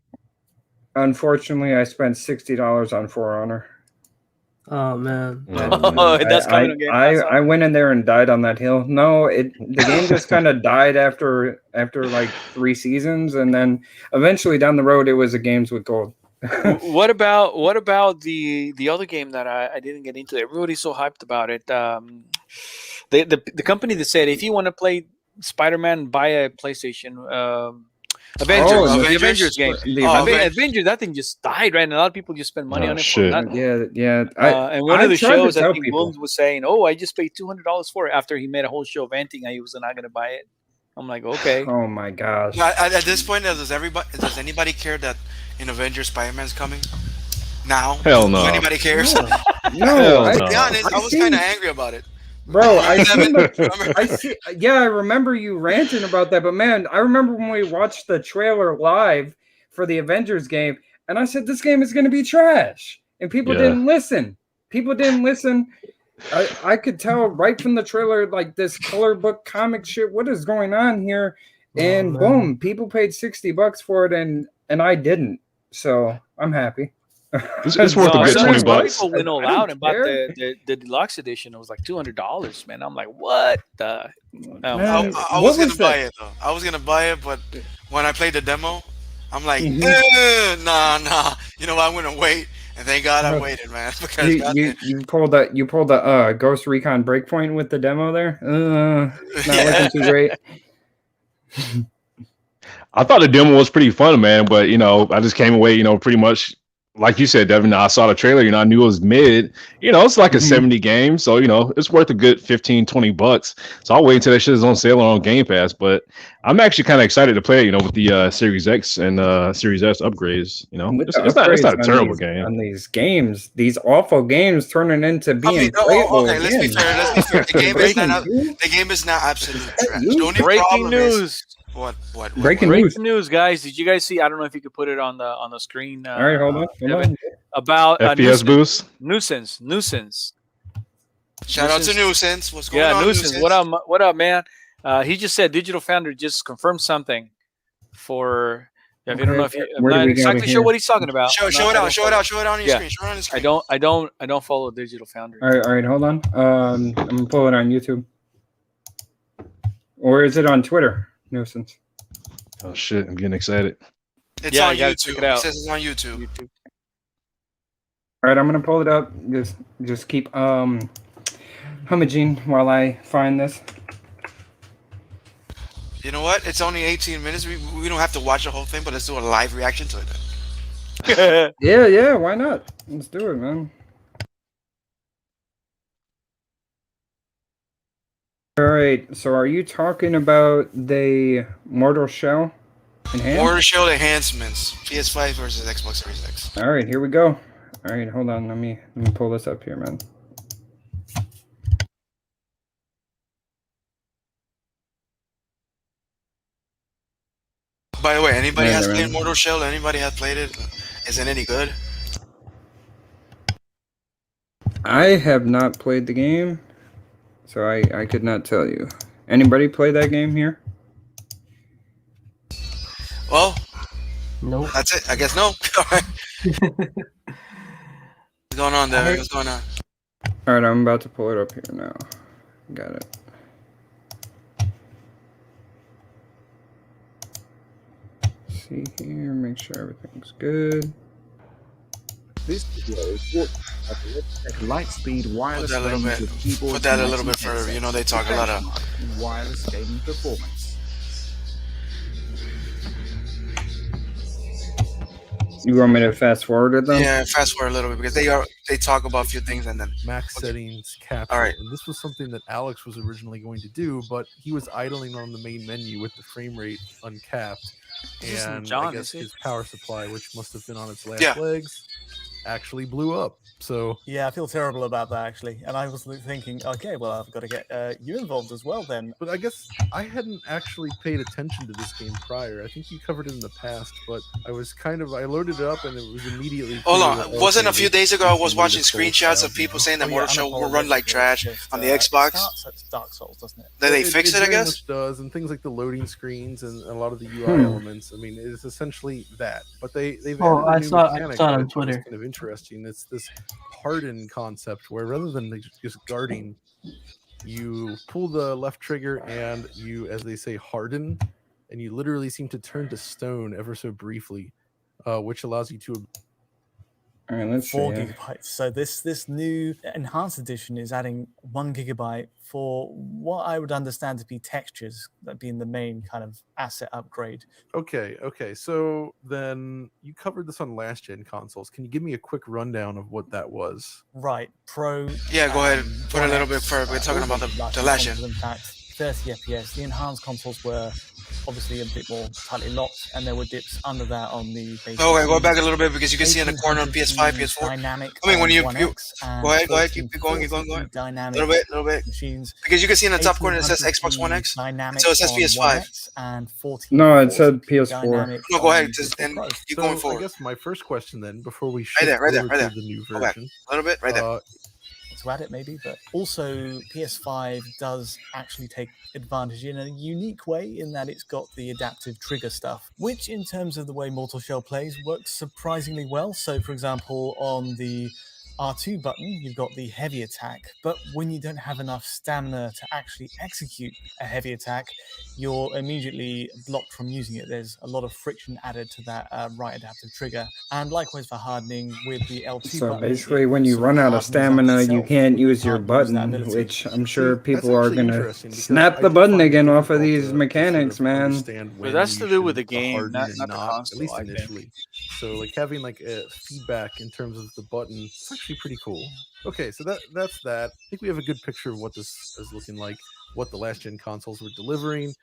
Unfortunately, I spent $60 on For Honor. Oh man. That's coming on Game Pass. I went in there and died on that hill. No, the game just kind of died after like 3 seasons, and then eventually down the road it was a Games with Gold. What about the other game that I didn't get into? Everybody's so hyped about it. The company that said if you want to play Spider-Man, buy a PlayStation. Avengers, the Avengers game. Avengers, that thing just died, right? And a lot of people just spend money on it. Shit. Yeah. And one of the shows, I think Williams was saying, "Oh, I just paid $200 for it," after he made a whole show venting he was not going to buy it. I'm like, okay. Oh my gosh. At this point, does anybody care that in Avengers Spider-Man's coming now? Hell no. Does anybody cares? No. To be honest, I was kind of angry about it. Bro, I remember you ranting about that, but man, I remember when we watched the trailer live for the Avengers game, and I said this game is going to be trash, and people didn't listen. I could tell right from the trailer, like this color book comic shit. What is going on here? And boom, people paid $60 for it, and I didn't. So I'm happy. It's worth a good $20. People went all out and bought the deluxe edition. It was like $200, man. I'm like, what the? I was gonna buy it though. I was gonna buy it, but when I played the demo, I'm like, nah. You know, I'm gonna wait And thank God I Oh. waited, man. Because You pulled a Ghost Recon Breakpoint with the demo there. Not looking too great. I thought the demo was pretty fun, man. But I just came away, pretty much like you said, Devin. I saw the trailer, I knew it was mid. It's like a Mhm. 70 game, so it's worth a good $15-$20. So I'll wait until that shit is on sale or on Game Pass. But I'm actually kind of excited to play, with the Series X and Series S upgrades. With It's the not a upgrades terrible game. on these games, these awful games turning into being playable okay, let's be again. fair. Let's be fair. The Breaking game is not absolute trash. you? The only Breaking problem is news. what? Breaking what? news. Breaking news, guys. Did you guys see? I don't know if you could put it on the screen. All right, hold on. Evan, about FPS boost. Nuisance. Shout out to Nuisance. What's going Yeah, on, Nuisance. What up, man? He just said Digital Foundry just confirmed something for. If you don't know if you, I'm Where do not we go to exactly sure here? what he's talking about. Show it out. Show it on your Yeah. screen. Show it on the screen. I don't follow Digital Foundry. All right, hold on. I'm gonna pull it on YouTube, or is it on Twitter? Nuisance. Oh shit! I'm getting excited. It's Yeah, on you gotta YouTube. check it out. It says it's on YouTube. All right, I'm gonna pull it up. Just keep hummaging while I find this. You know what? It's only 18 minutes. We don't have to watch the whole thing, but let's do a live reaction to it. Yeah, why not? Let's do it, man. All right, so are you talking about the Mortal Shell enhanced? Mortal Shell enhancements. PS5 versus Xbox Series X. All right, here we go. All right, hold on. Let me pull this up here, man. By the way, anybody Yeah, has they're played in. Mortal Shell? Anybody has played it? Is it any good? I have not played the game, so I could not tell you. Anybody play that game here? Well, Nope. that's it. I guess no. All right. What's going on there? What's going on? All right, I'm about to pull it up here now. Got it. See here, make sure everything's good. This video is brought to you by the Lightspeed wireless Put that a little range bit- of keyboards put that a and little bit mouse further. You know, they headsets talk a lot of- benchmarked in wireless gaming performance. You want me to fast forward it then? Yeah, fast forward a little bit because they talk about a few things and then max Okay. settings capture. All right. And this was something that Alex was originally going to do, but he was idling on the main menu with the frame rate uncapped. This isn't And John, I guess is it? his power supply, which must have been on its last Yeah. legs, actually blew up. So Yeah, I feel terrible about that actually. And I was thinking, okay, well, I've got to get you involved as well then. but I guess I hadn't actually paid attention to this game prior. I think you covered it in the past, but I loaded it up and it was immediately Hold clear on. that, Wasn't a okay, few this days ago I was needs watching a full screenshots style of people now. saying that Oh, Mortal yeah, Shell will run like trash on the Xbox? It's Dark Souls, doesn't it? Did they fix it, I very guess? much does, and things like the loading screens and a lot of the UI elements. I mean, it's essentially that. But they've Oh, added a I new saw it mechanic on that I thought was Twitter. kind of interesting. It's this harden concept where rather than like just guarding, you pull the left trigger and you, as they say, harden, and you literally seem to turn to stone ever so briefly, which allows you to. All right, let's see. 4 here. gigabytes. So this new enhanced edition is adding 1 gigabyte for what I would understand to be textures, that being the main kind of asset upgrade. Okay. So then you covered this on last gen consoles. Can you give me a quick rundown of what that was? Right, Pro. Yeah, go ahead. and Put a little One bit X, further. We're talking all about the new last consoles, gen. In fact, 30 FPS. The enhanced consoles were obviously a bit more tightly locked, and there were dips under that on the base. Okay, go back a little bit because you can see in the corner on PS5, PS4. Dynamic. I mean, when on you- One you- X and go ahead, keep going. 1440 A Dynamic little bit. machines. Because you can see in the top corner it says Xbox One X. Dynamic So it says on PS5. 1X and 14. No, it said PS4. Dynamic No, go ahead. on Just, PS4 and Pro. keep So going I forward. guess my first question then, before we Right shift there, right there, over right to there. the new Go back. version, A little bit, right there. to add it maybe, but also PS5 does actually take advantage in a unique way in that it's got the adaptive trigger stuff, which in terms of the way Mortal Shell plays works surprisingly well. So for example, on the R2 button, you've got the heavy attack, but when you don't have enough stamina to actually execute a heavy attack, you're immediately blocked from using it. There's a lot of friction added to that right adaptive trigger. And likewise for hardening with the L2 So button. basically, when you run out of stamina, you can't use your button, ability. which I'm See, sure that's people are actually gonna interesting because snap I the do button find it again off of difficult these to sort mechanics, of man. understand But when that's you to do with should the game, harden not and not the not, console. at least I think. initially. So like having like a feedback in terms of the button, it's actually pretty cool. Okay, so that's that. I think we have a good picture of what this is looking like, what the last gen consoles were delivering.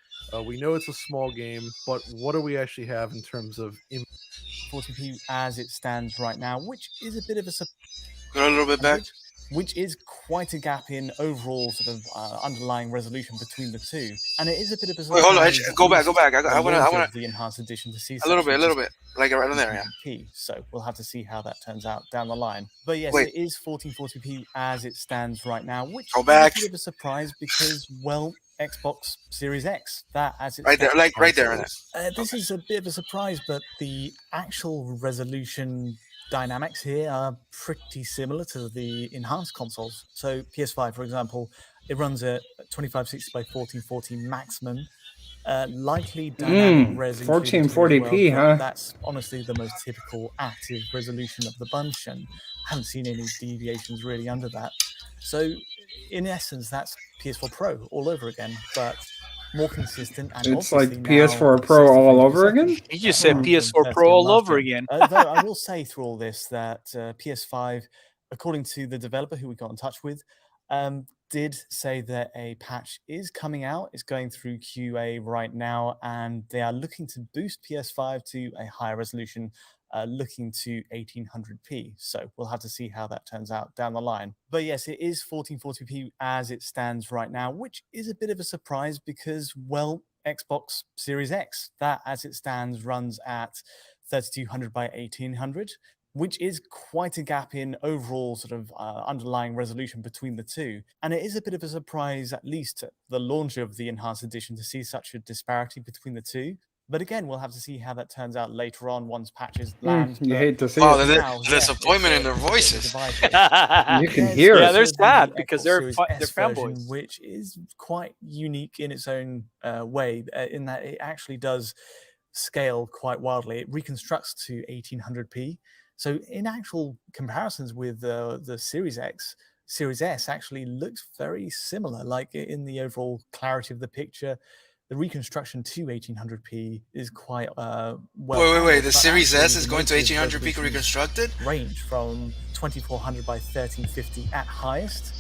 We know it's a small game, but what do we actually have in terms of 40p as it stands right now, which is a bit of a Go a little bit back. which is quite a gap in overall sort of underlying resolution between the two, and it is a bit of a surprise. Wait, hold on. Go back. I wanna. The enhanced edition to see A little bit, like right there. Yeah. 1080p. So we'll have to see how that turns out down the line. But yes, Wait. it is 1440p as it stands right now, which Go is back. a bit of a surprise because, well, Xbox Series X, that as it Right there, stands, like right there. this is a bit of a surprise, but the actual resolution dynamics here are pretty similar to the enhanced consoles. So PS5, for example, it runs at 2560 by 1440 maximum. Likely dynamic res included here as 1440p, well, but huh? that's honestly the most typical active resolution of the bunch, and I haven't seen any deviations really under that. So in essence, that's PS4 Pro all over again, but more consistent and It's like obviously PS4 now Pro 60 all frames per over second. again? You just said Rather than PS4 30 Pro on all last over gen. again. Though I will say through all this that PS5, according to the developer who we got in touch with, did say that a patch is coming out. It's going through QA right now, and they are looking to boost PS5 to a higher resolution, looking to 1800p. So we'll have to see how that turns out down the line. But yes, it is 1440p as it stands right now, which is a bit of a surprise because, well, Xbox Series X, that as it stands runs at 3200 by 1800, which is quite a gap in overall sort of underlying resolution between the two. And it is a bit of a surprise, at least at the launch of the enhanced edition, to see such a disparity between the two. But again, we'll have to see how that turns out later on once patches land. You hate to see Wow, it. the disappointment in their voices. You can hear Yeah, it. they're sad because they're version, fanboys. which is quite unique in its own way, in that it actually does scale quite wildly. It reconstructs to 1800p. So in actual comparisons with the Series X, Series S actually looks very similar, like in the overall clarity of the picture. The reconstruction to 1800p is quite well. Wait. The but Series actually S is the going to native 1800p resolutions reconstructed? Range from 2400 by 1350 at highest,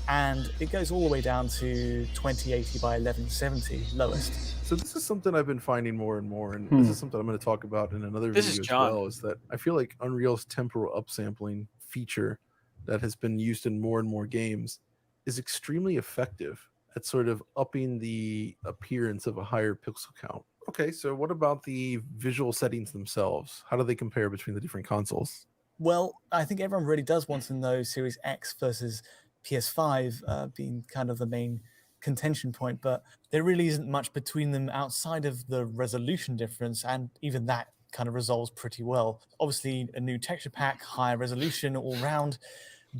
and it goes all the way down to 2080 by 1170 lowest. So this is something I've been finding more and more, and this is something I'm going to talk about in another This is video as John. well, is that I feel like Unreal's temporal upsampling feature that has been used in more and more games is extremely effective at sort of upping the appearance of a higher pixel count. Okay, so what about the visual settings themselves? How do they compare between the different consoles? Well, I think everyone really does want to know Series X versus PS5 being kind of the main contention point, but there really isn't much between them outside of the resolution difference, and even that kind of resolves pretty well. Obviously, a new texture pack, higher resolution all round,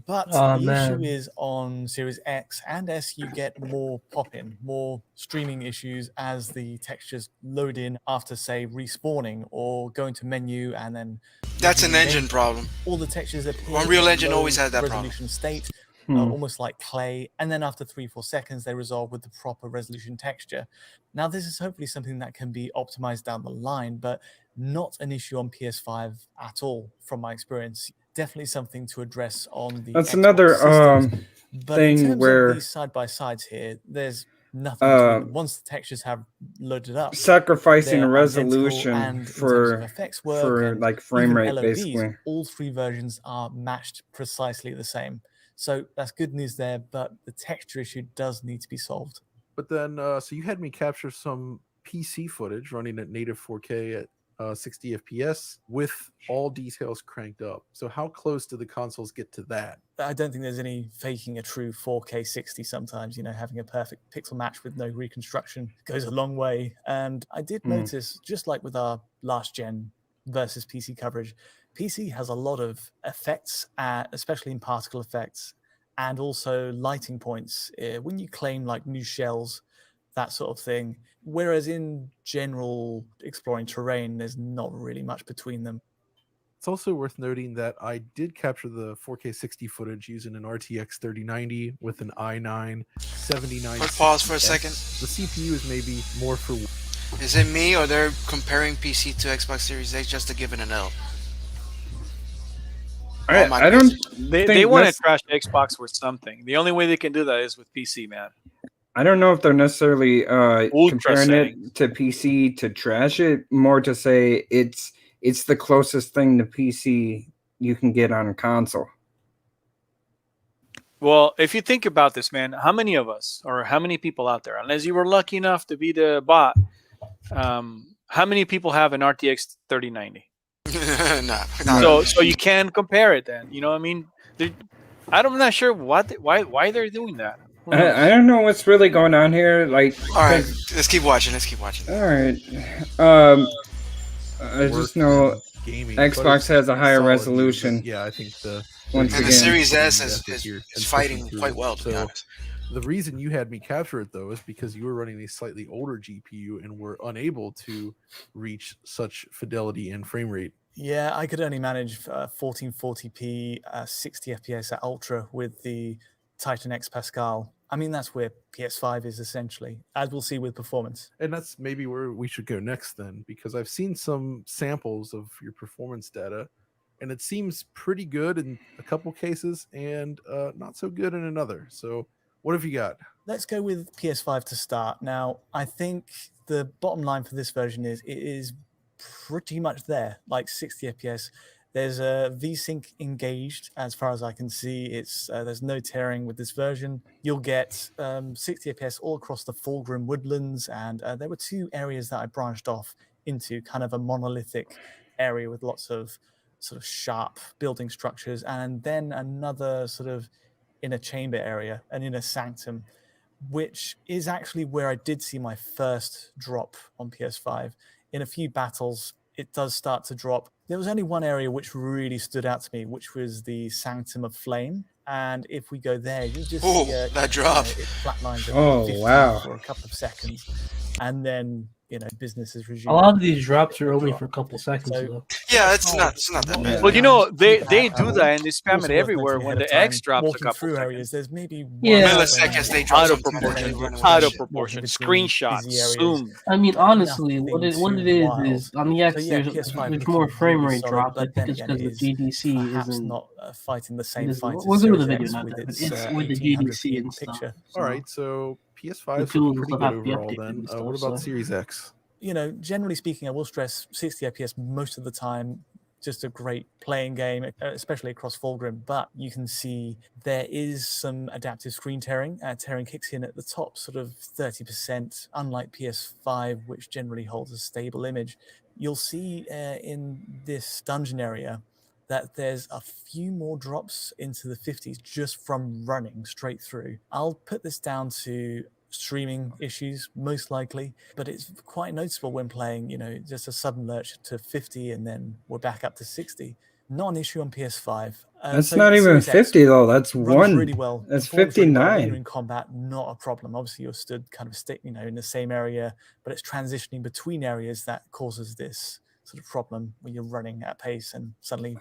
but the issue is on Series X and S, you get more pop-in, more streaming issues as the textures load in after, say, respawning or going to menu and then... That's an engine problem. All the textures appear Unreal in Engine low always had that problem. resolution state, almost like clay, and then after 3-4 seconds they resolve with the proper resolution texture. Now this is hopefully something that can be optimized down the line, but not an issue on PS5 at all from my experience. Definitely something to address on the That's Xbox another systems. But in thing terms where of these side by sides here, there's nothing between them. Once the textures have loaded up, sacrificing they're resolution identical, and in terms for of effects work and like frame even rate, LODs, basically. all three versions are matched precisely the same. So that's good news there, but the texture issue does need to be solved. But then, so you had me capture some PC footage running at native 4K at 60 FPS with all details cranked up. So how close do the consoles get to that? I don't think there's any faking a true 4K 60 sometimes. You know, having a perfect pixel match with no reconstruction goes a long way. And I did notice, just like with our last gen versus PC coverage, PC has a lot of effects, especially in particle effects, and also lighting points when you claim like new shells, that sort of thing. Whereas in general exploring terrain, there's not really much between them. It's also worth noting that I did capture the 4K 60 footage using an RTX 3090 with an i9 79. Pause for a second. The CPU is maybe more for. Is it me or they're comparing PC to Xbox Series X just to give it an L? I don't. They want to trash Xbox with something. The only way they can do that is with PC, man. I don't know if they're necessarily comparing setting. it to PC to trash it. More to say it's the closest thing to PC you can get on a console. Well, if you think about this, man, how many of us or how many people out there, unless you were lucky enough to be the bot, how many people have an RTX 3090? So you can compare it then. You know what I mean? I'm not sure why they're doing that. I don't know what's really going on here. Like, all right, let's keep watching. All right. I just know gaming, Xbox has a higher resolution. Yeah, I think the Series S is fighting quite well, to be honest. The reason you had me capture it though is because you were running a slightly older GPU and were unable to reach such fidelity and frame rate. Yeah, I could only manage 1440p 60 FPS at ultra with the Titan X Pascal. I mean, that's where PS5 is essentially, as we'll see with performance. And that's maybe where we should go next then, because I've seen some samples of your performance data, and it seems pretty good in a couple cases and not so good in another. So what have you got? Let's go with PS5 to start. Now, I think the bottom line for this version is it is pretty much there, like 60 FPS. There's a VSync engaged, as far as I can see. It's there's no tearing with this version. You'll get 60 FPS all across the Fulgrim woodlands, and there were two areas that I branched off into, kind of a monolithic area with lots of sort of sharp building structures, and then another sort of inner chamber area, an inner sanctum, which is actually where I did see my first drop on PS5. In a few battles, it does start to drop. There was only one area which really stood out to me, which was the Sanctum of Flame. And if we go there, you just see that drop. It flatlines for a couple of seconds, and then business is resumed. A lot of these drops are only for a couple seconds. Though. Yeah, it's not that bad. Well, they do that and they spam it everywhere. When the X drops a couple seconds, there's maybe milliseconds they drop out of proportion, screenshots, zoom. I mean, honestly, what it is on the X, there's more frame rate drop. I think it's because the GDC isn't not fighting the same fight. We'll go to the video now, but it's with the GDC and stuff. All right, so PS5 is pretty good overall then. What about Series X? Generally speaking, I will stress 60 FPS most of the time. Just a great playing game, especially across Fulgrim. But you can see there is some adaptive screen tearing. Tearing kicks in at the top, sort of 30%, unlike PS5, which generally holds a stable image. You'll see in this dungeon area that there's a few more drops into the 50s just from running straight through. I'll put this down to streaming issues, most likely, but it's quite noticeable when playing, just a sudden lurch to 50 and then we're back up to 60. Not an issue on PS5. That's not even 50 though. That's one. Really well. That's 59. In combat, not a problem. Obviously, you're stood kind of in the same area, but it's transitioning between areas that causes this sort of problem when you're running at pace and suddenly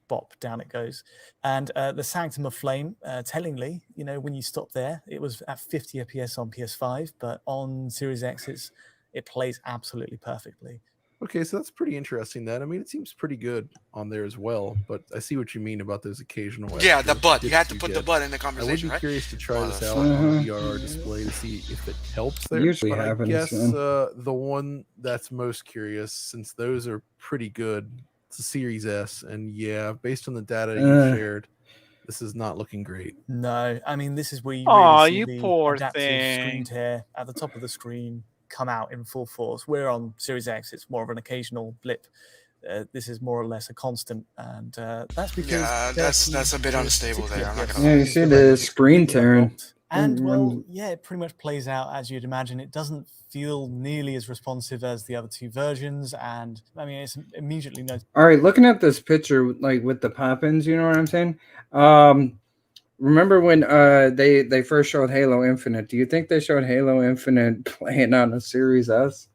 bop, down it goes. And the Sanctum of Flame, tellingly, when you stop there, it was at 50 FPS on PS5, but on Series X, it plays absolutely perfectly. Okay, so that's pretty interesting then. I mean, it seems pretty good on there as well, but I see what you mean about those occasional. Yeah, the butt. You have to put the butt in the conversation, I would be curious to try this out on the VRR display to see if it helps there. Usually but happens, I guess man. the one that's most curious, since those are pretty good, it's the Series S, and yeah, based on the data you shared, this is not looking great. No, I mean, this is where you really see the poor adaptive thing. screen tear at the top of the screen come out in full force. Where on Series X, it's more of an occasional blip. This is more or less a constant, and that's because that's a bit unstable there. I'm not gonna Yeah, you see the screen tearing. And well, yeah, it pretty much plays out as you'd imagine. It doesn't feel nearly as responsive as the other two versions, and I mean, it's immediately noticeable. All right, looking at this picture, like with the pop-ins, you know what I'm saying? Remember when they first showed Halo Infinite? Do you think they showed Halo Infinite playing on a Series S?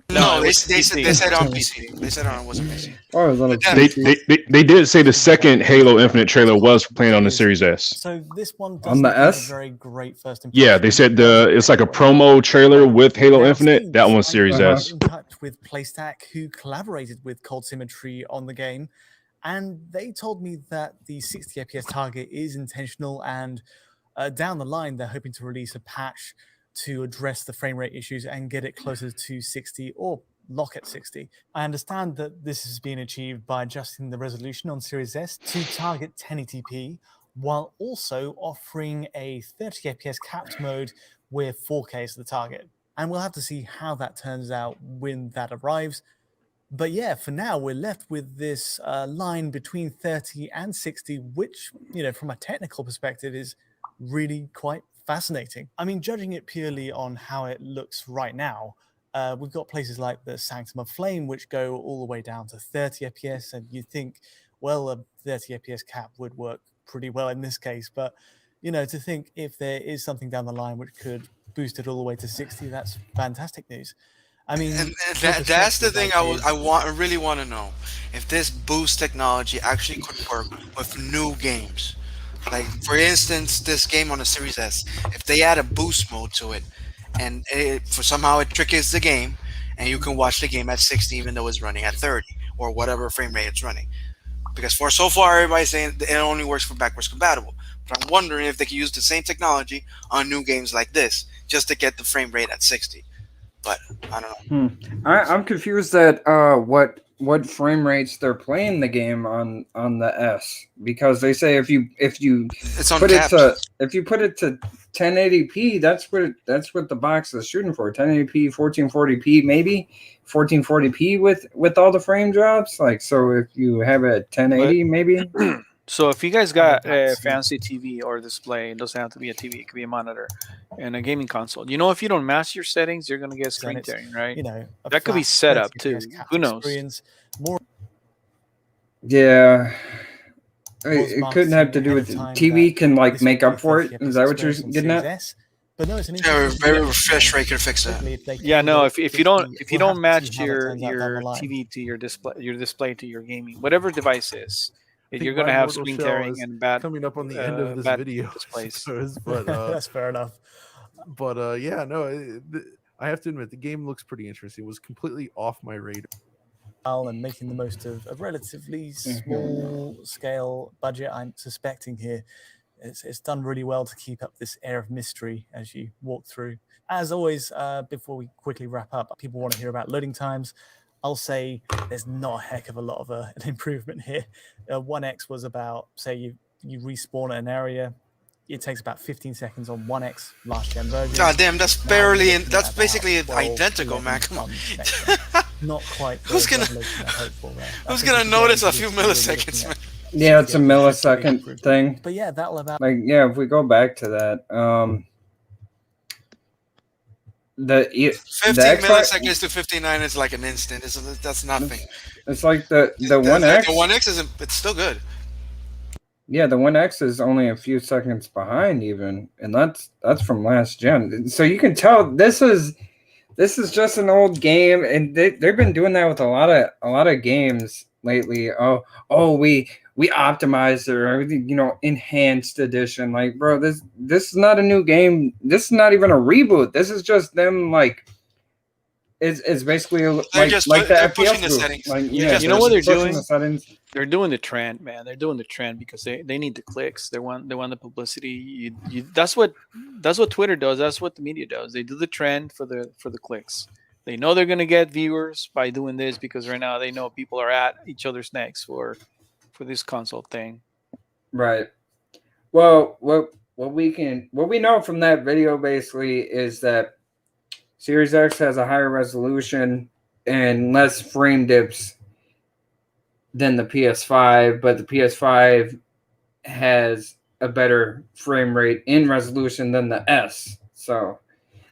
No, it they was said on PC. PC. They said it wasn't PC. Oh, it was on a But PC. They did say the second Halo Infinite trailer was playing on the Series S. So this one On doesn't the give a S? very great first impression. Yeah, they said it's like a promo trailer with Halo Now, Infinite. Steam That one's decided Series to S. get in touch with PlayStack, who collaborated with Cold Symmetry on the game, and they told me that the 60 FPS target is intentional, and down the line they're hoping to release a patch to address the frame rate issues and get it closer to 60 or lock at 60. I understand that this has been achieved by adjusting the resolution on Series S to target 1080p, while also offering a 30 FPS capped mode where 4K is the target. And we'll have to see how that turns out when that arrives. But yeah, for now, we're left with this line between 30 and 60, which, you know, from a technical perspective is really quite fascinating. I mean, judging it purely on how it looks right now, we've got places like the Sanctum of Flame, which go all the way down to 30 FPS, and you'd think, well, a 30 FPS cap would work pretty well in this case. But, you know, to think if there is something down the line which could boost it all the way to 60, that's fantastic news. I mean, And that's the thing I really want to know, if this boost technology actually could work with new games. Like, for instance, this game on the Series S, if they add a boost mode to it, and somehow it triggers the game, and you can watch the game at 60 even though it's running at 30 or whatever frame rate it's running. Because so far everybody's saying it only works for backwards compatible. But I'm wondering if they can use the same technology on new games like this just to get the frame rate at 60. But I don't know. I'm confused at what frame rates they're playing the game on the S, because they say if you It's put it uncapped. to 1080p, that's what the box is shooting for. 1080p, 1440p, maybe 1440p with all the frame drops. Like, so if you have it at 1080, maybe. So if you guys got a fancy TV or display, it doesn't have to be a TV, it could be a monitor and a gaming console. You know, if you don't match your settings, you're gonna get screen tearing, right? You know, that could be set up too. Who knows? Yeah. It couldn't have to do with TV can like make up for it. Is that what you're getting at? But no, it's an Very refresh rate can fix that. Yeah, no. If you don't match your TV to your display to your gaming, whatever device is, you're gonna have screen tearing and bad coming up on the end of this video. displays. But that's fair enough. But yeah, no, I have to admit the game looks pretty interesting. It was completely off my radar. And making the most of a relatively small scale budget, I'm suspecting here. It's done really well to keep up this air of mystery as you walk through. As always, before we quickly wrap up, people want to hear about loading times. I'll say there's not a heck of a lot of an improvement here. 1x was about, say you respawn at an area, it takes about 15 seconds on 1x last gen version. God damn, that's basically identical, man. Come on. Not quite. Who's gonna notice a few milliseconds, man? Yeah, it's a millisecond thing. But yeah, that'll about if we go back to that, 15 milliseconds to 59 is like an instant. That's nothing. It's like the 1x. The 1x isn't. It's still good. Yeah, the 1x is only a few seconds behind even, and that's from last gen. So you can tell this is just an old game, and they've been doing that with a lot of games lately. Oh, we optimized or everything, enhanced edition. Like, bro, this is not a new game. This is not even a reboot. This is just them like. It's basically like the FPS settings. Like, you know what they're doing? The they're doing the trend, man. They're doing the trend because they need the clicks. They want the publicity. That's what Twitter does. That's what the media does. They do the trend for the clicks. They know they're gonna get viewers by doing this because right now they know people are at each other's necks for this console thing. Right. Well, what we know from that video basically is that Series X has a higher resolution and less frame dips than the PS5, but the PS5 has a better frame rate in resolution than the S. So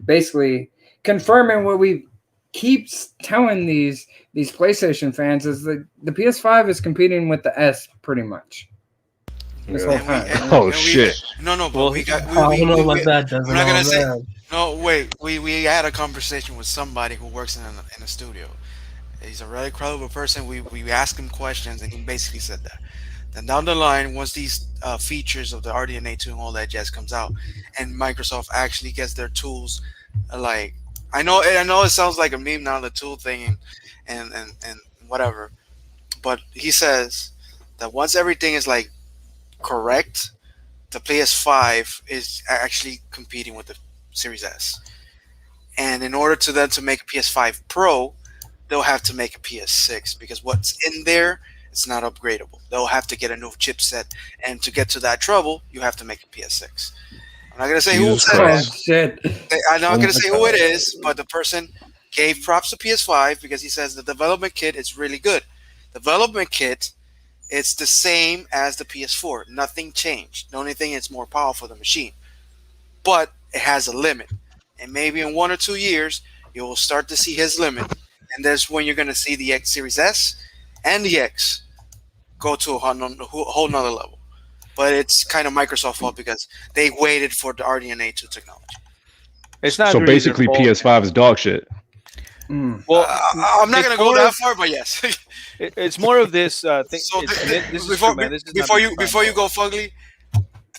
basically confirming what we keep telling these PlayStation fans is that the PS5 is competing with the S pretty much. This whole time. Oh shit! No, but Well, we got. I don't know about that, I'm Desmond. not gonna Oh, say. man. No, wait. We had a conversation with somebody who works in a studio. He's a really credible person. We asked him questions, and he basically said that. Then down the line, once these features of the RDNA 2 and all that jazz comes out, and Microsoft actually gets their tools, like I know it sounds like a meme now, the tool thing, and whatever, but he says that once everything is like correct, the PS5 is actually competing with the Series S. And in order to then to make a PS5 Pro, they'll have to make a PS6 because what's in there is not upgradable. They'll have to get a new chipset, and to get to that trouble, you have to make a PS6. I'm not gonna say who Jesus said Christ. that. Shit. I'm not gonna say who it is, but the person gave props to PS5 because he says the development kit is really good. Development kit, it's the same as the PS4. Nothing changed. The only thing it's more powerful the machine, but it has a limit. And maybe in 1 or 2 years, you will start to see his limit, and that's when you're going to see the X Series S and the X go to a whole nother level. But it's kind of Microsoft's fault because they waited for the RDNA 2 technology. It's not So really basically, their fault. PS5 is dog shit. Well, I'm not it's going to go more that of- far, but yes. It's more of this thing. So This is before, true, man. This is not before you the before you fault. go fugly,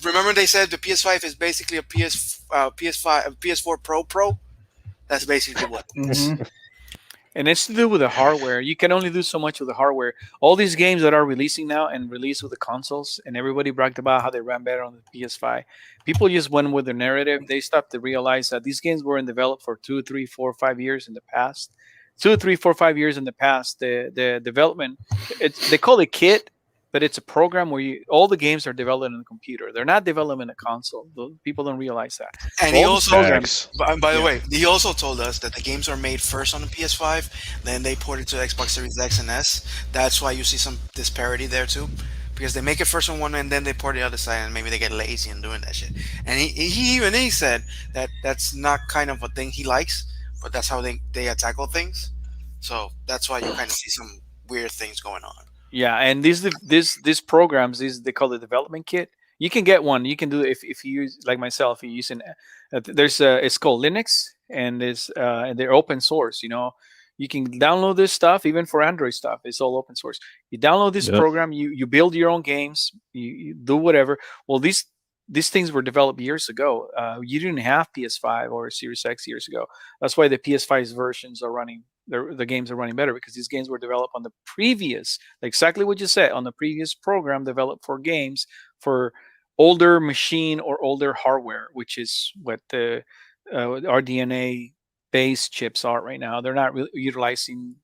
remember they said the PS5 is basically a PS4 Pro. That's basically what. Mhm. And it's to do with the hardware. You can only do so much with the hardware. All these games that are releasing now and released with the consoles, and everybody bragged about how they ran better on the PS5. People just went with their narrative. They stopped to realize that these games were developed for 2, 3, 4, 5 years in the past. 2, 3, 4, 5 years in the past, the development, they call it kit, but it's a program where all the games are developed in a computer. They're not developed in a console. People don't realize that. And he All also, these programs, by the Yeah. way, he also told us that the games are made first on the PS5, then they port it to Xbox Series X and S. That's why you see some disparity there too, because they make it first on one and then they port the other side, and maybe they get lazy in doing that shit. And he said that that's not kind of a thing he likes, but that's how they tackle things. So that's why you kind of see some weird things going on. Yeah, and these programs, they call it development kit. You can get one. You can do it if you use, like myself. If you using it's called Linux, and they're open source. You can download this stuff even for Android stuff. It's all open source. You download this Yep. program. You build your own games. You do whatever. Well, these things were developed years ago. You didn't have PS5 or Series X years ago. That's why the PS5's versions are running. The games are running better because these games were developed on the previous, exactly what you said, on the previous program developed for games for older machine or older hardware, which is what the RDNA based chips are right now. They're not really utilizing,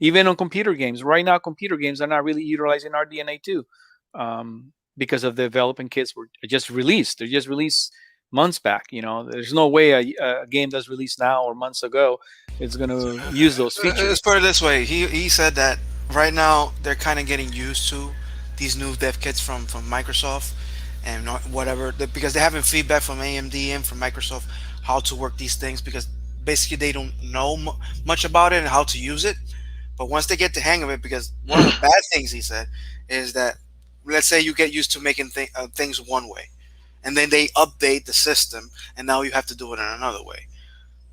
even on computer games right now. Computer games are not really utilizing RDNA 2 because of the development kits were just released. They're just released months back. There's no way a game that's released now or months ago is going to use those features. Let's put it this way. He said that right now they're kind of getting used to these new dev kits from Microsoft and whatever, because they're having feedback from AMD and from Microsoft how to work these things, because basically they don't know much about it and how to use it. But once they get the hang of it, because one of the bad things he said is that, let's say you get used to making things one way, and then they update the system, and now you have to do it in another way.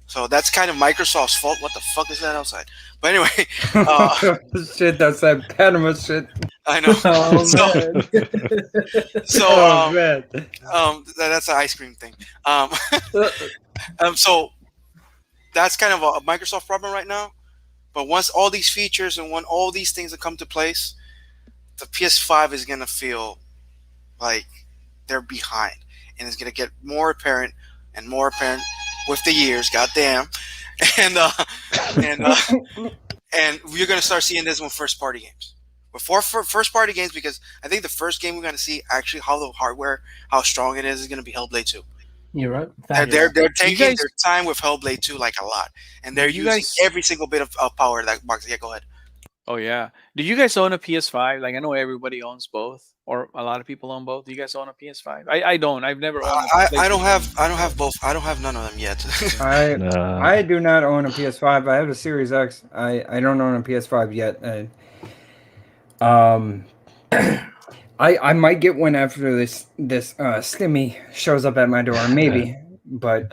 So that's kind of Microsoft's fault. What the fuck is that outside? But anyway, Shit, that's that Panama shit. I know. Oh, So, man. that's an ice cream thing. So that's kind of a Microsoft problem right now. But once all these features and when all these things that come to place, the PS5 is gonna feel like they're behind, and it's gonna get more apparent and more apparent with the years. Goddamn, and we're gonna start seeing this with first party games. Before first party games, because I think the first game we're gonna see actually how the hardware, how strong it is gonna be Hellblade 2. You're right. They're taking their time with Hellblade 2 like a lot, and they're using every single bit of power that box. Yeah, go ahead. Oh yeah. Do you guys own a PS5? Like I know everybody owns both, or a lot of people own both. Do you guys own a PS5? I don't. I've never owned. I don't have both. I don't have none of them yet. I do not own a PS5. I have a Series X. I don't own a PS5 yet. I might get one after this Stimmy shows up at my door, maybe. But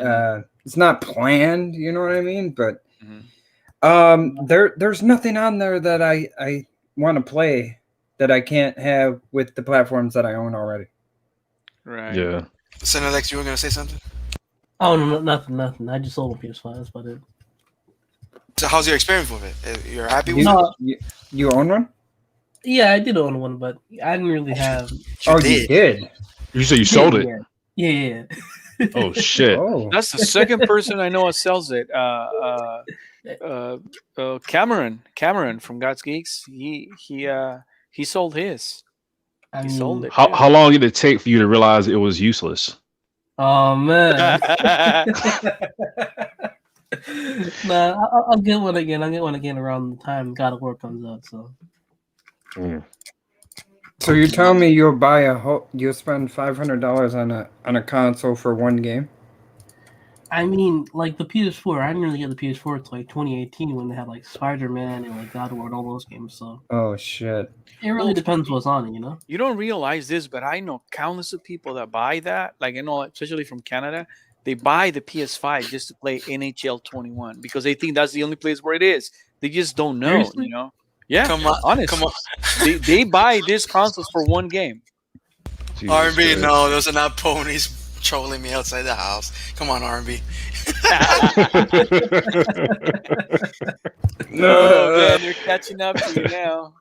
it's not planned. You know what I mean? But there's nothing on there that I want to play that I can't have with the platforms that I own already. Right. Yeah. So, Alex, you were gonna say something? Oh no, nothing. I just sold a PS5. That's about it. So, how's your experience with it? You're happy with it? You own one? Yeah, I did own one, but I didn't really have. You did? You said you sold it? Yeah. Oh shit! Oh. That's the second person I know that sells it. Cameron from God's Geeks. He sold his. He sold it. How long did it take for you to realize it was useless? Oh man. Nah, I'll get one again. I'll get one again around the time God of War comes out. So. So you're telling me you'll spend $500 on a console for one game? I mean, like the PS4. I didn't really get the PS4 until like 2018 when they had like Spider-Man and like God of War and all those games. So. Oh shit! It really depends what's on it, you know. You don't realize this, but I know countless of people that buy that. Like I know, especially from Canada, they buy the PS5 just to play NHL 21 because they think that's the only place where it is. They just don't know, Seriously? you know. Yeah, Come on, honestly. come on. They buy these consoles for one game. R&B, no, those are not ponies trolling me outside the house. Come on, R&B. Oh man, they're catching up to you now.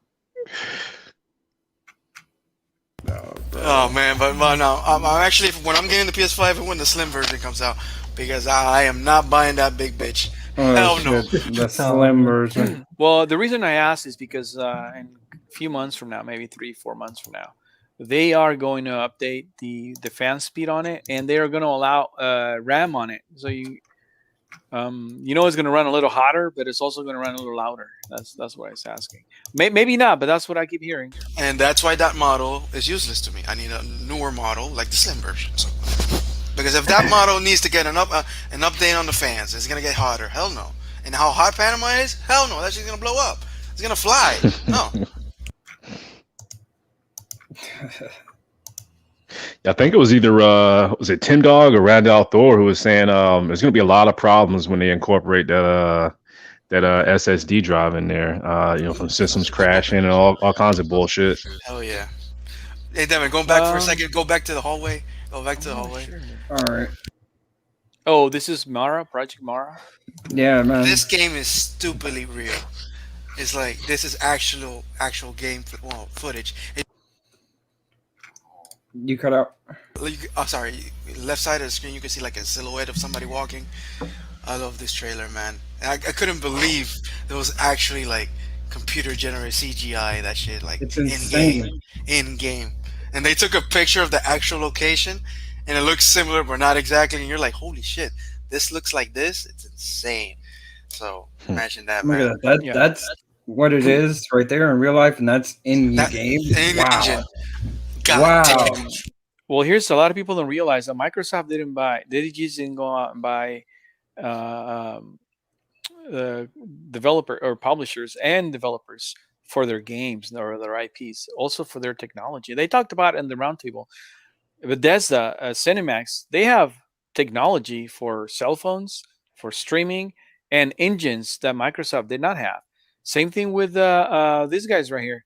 Oh man, but no, I'm actually when I'm getting the PS5 and when the slim version comes out, because I am not buying that big bitch. Hell no. The slim version. Well, the reason I asked is because in a few months from now, maybe 3-4 months from now, they are going to update the fan speed on it, and they are going to allow RAM on it. So you it's going to run a little hotter, but it's also going to run a little louder. That's what I was asking. Maybe not, but that's what I keep hearing. And that's why that model is useless to me. I need a newer model like the slim version. So. Because if that model needs to get an update on the fans, it's gonna get hotter. Hell no. And how hot Panama is? Hell no. That shit's gonna blow up. It's gonna fly. No. I think it was either was it Tim Dog or Randall Thor who was saying there's gonna be a lot of problems when they incorporate that SSD drive in there. From systems crashing and all kinds of bullshit. Hell yeah. Hey Devin, going back for a second. Go back to the hallway. Go back to the hallway. Sure. All right. Oh, this is Project Mara. Yeah, man. This game is stupidly real. It's like this is actual game footage. You cut out. Sorry. Left side of the screen, you can see like a silhouette of somebody walking. I love this trailer, man. I couldn't believe there was actually like computer generated CGI. That shit, like it's insane. In game. And they took a picture of the actual location, and it looks similar, but not exactly. And you're like, holy shit, this looks like this? It's insane. So imagine that, man. Look at that. That's what it is right there in real life, and that's in the game. Wow. Wow. Well, here's a lot of people don't realize that Microsoft didn't go out and buy developer or publishers and developers for their games or their IPs, also for their technology. They talked about it in the roundtable. Bethesda, Cinemax, they have technology for cell phones, for streaming, and engines that Microsoft did not have. Same thing with these guys right here,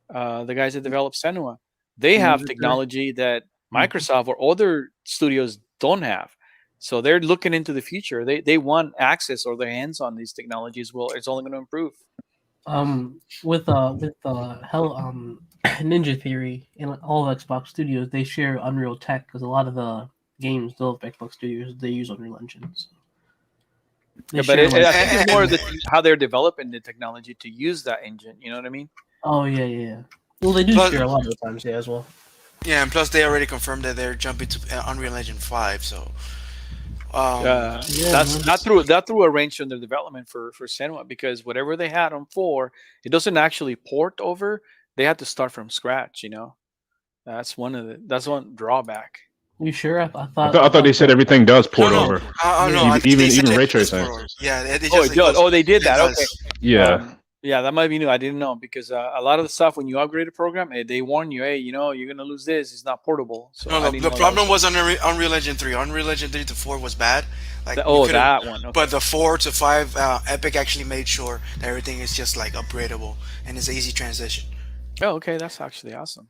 the guys that develop Senua. They have technology that Microsoft or other studios don't have. So they're looking into the future. They want access or their hands on these technologies. Well, it's only going to improve. With Ninja Theory and all of Xbox Studios, they share Unreal Tech because a lot of the games developed by Xbox Studios, they use Unreal Engines. Yeah, but I think it's more how they're developing the technology to use that engine. You know what I mean? Oh yeah. Well, they do share a lot of the times, as well. Yeah, and plus they already confirmed that they're jumping to Unreal Engine 5. So That's not through that threw a wrench in their development for Senua, because whatever they had on 4, it doesn't actually port over. They had to start from scratch. That's one drawback. You sure? I I thought thought they said everything does port No, over. no, I think they Even said ray it does tracing. port over. Yeah, it Oh, just it does. Oh, they did that. does. Okay. Yeah. Yeah, that might be new. I didn't know, because a lot of the stuff when you upgrade a program, they warn you, hey, you're gonna lose this. It's not portable. So No, the problem was on Unreal Engine 3. Unreal Engine 3 to 4 was bad. Like that one. Okay. But the 4 to 5, Epic actually made sure that everything is just like upgradable and it's an easy transition. Oh, okay, that's actually awesome.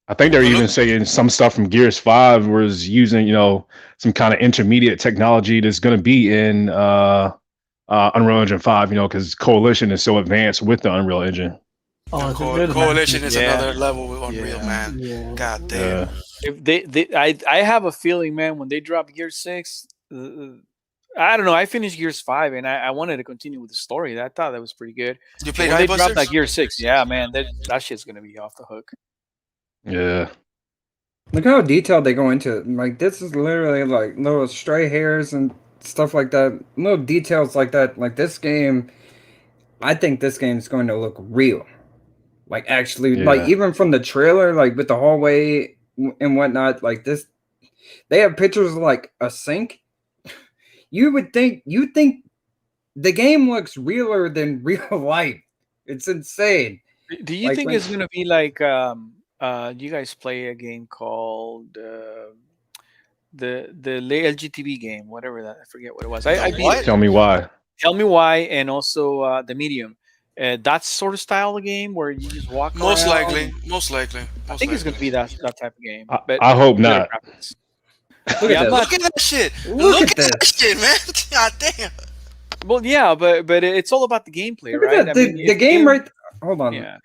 I think they're even saying some stuff from Gears 5 was using, some kind of intermediate technology that's going to be in Unreal Engine 5, because Coalition is so advanced with the Unreal Engine. Oh, Coalition is another level with Unreal, man. Yeah. God damn. If I have a feeling, man, when they drop Gears 6, I don't know. I finished Gears 5 and I wanted to continue with the story. I thought that was pretty good. You played when they dropped Ghostbusters? that Gears 6, yeah, man, that shit's gonna be off the hook. Yeah. Look how detailed they go into it. Like, this is literally like little stray hairs and stuff like that. Little details like that. Like, this game, I think this game is going to look real. Like, actually, like, even from the trailer, like, with the hallway and whatnot, like, this, they have pictures of, like, a sink. You think the game looks realer than real life. It's insane. Do you think it's gonna be like do you guys play a game called the LGTB game, whatever that, I forget what it was. I beat it. Tell me why. Tell me why, and also the Medium. That sort of style of game where you just walk Most around. likely. I think it's gonna be that type of game. But I hope not. Look at Look at that shit. Look at that shit, man. God damn. Well, yeah, but it's all about the gameplay, Look at right? that. The game right. Hold on. Yeah.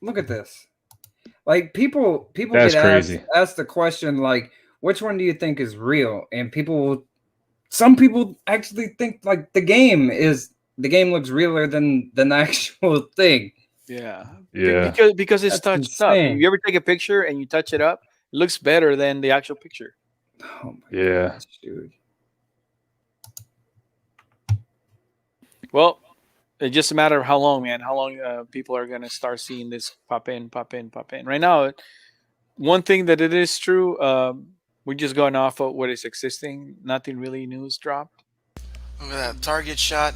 Look at this. Like, people That's get crazy. asked the question, like, which one do you think is real? And some people actually think like the game looks realer than the actual thing. Yeah. Yeah. Because it's That's touched up. insane. You ever take a picture and you touch it up, it looks better than the actual picture. Oh my Yeah. gosh, dude. Well, it's just a matter of how long, man. How long people are gonna start seeing this pop in. Right now, one thing that it is true, we're just going off of what is existing. Nothing really new's dropped. Look at that target shot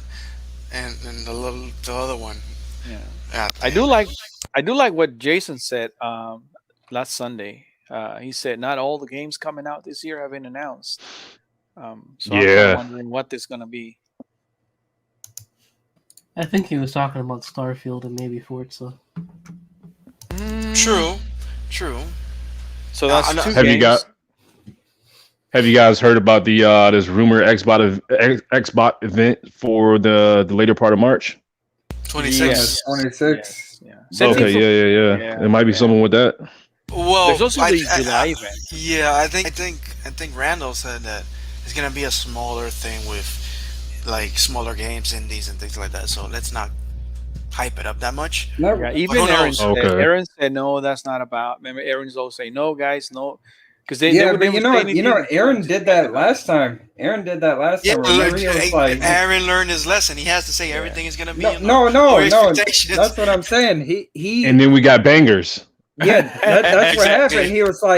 and the other one. Yeah. God I do like what Jason said last Sunday. He said not all the games coming out this year have been announced. So I'm kinda wondering what this is gonna be. I think he was talking about Starfield and maybe Forza. True. So that's two Have games. Have you guys heard about the this rumor Xbox event for the later part of March? 26. Yes. 26. Yeah. Okay, yeah. It might be something with that. Well, There's also the July event. Yeah, I think Randall said that it's gonna be a smaller thing with like smaller games, indies, and things like that. So let's not hype it up that much. Yeah, even who Aaron knows? said, Okay. Aaron said no, that's not about. Remember, Aaron's always say no, guys, no, because they Yeah, would but never you say know, anything Aaron until did that last time. Yeah, Remember, he was like, Aaron learned his lesson. He has to say everything is gonna be no. our expectations. That's what I'm saying. He And then we got bangers. yeah, that's what Exactly. happened.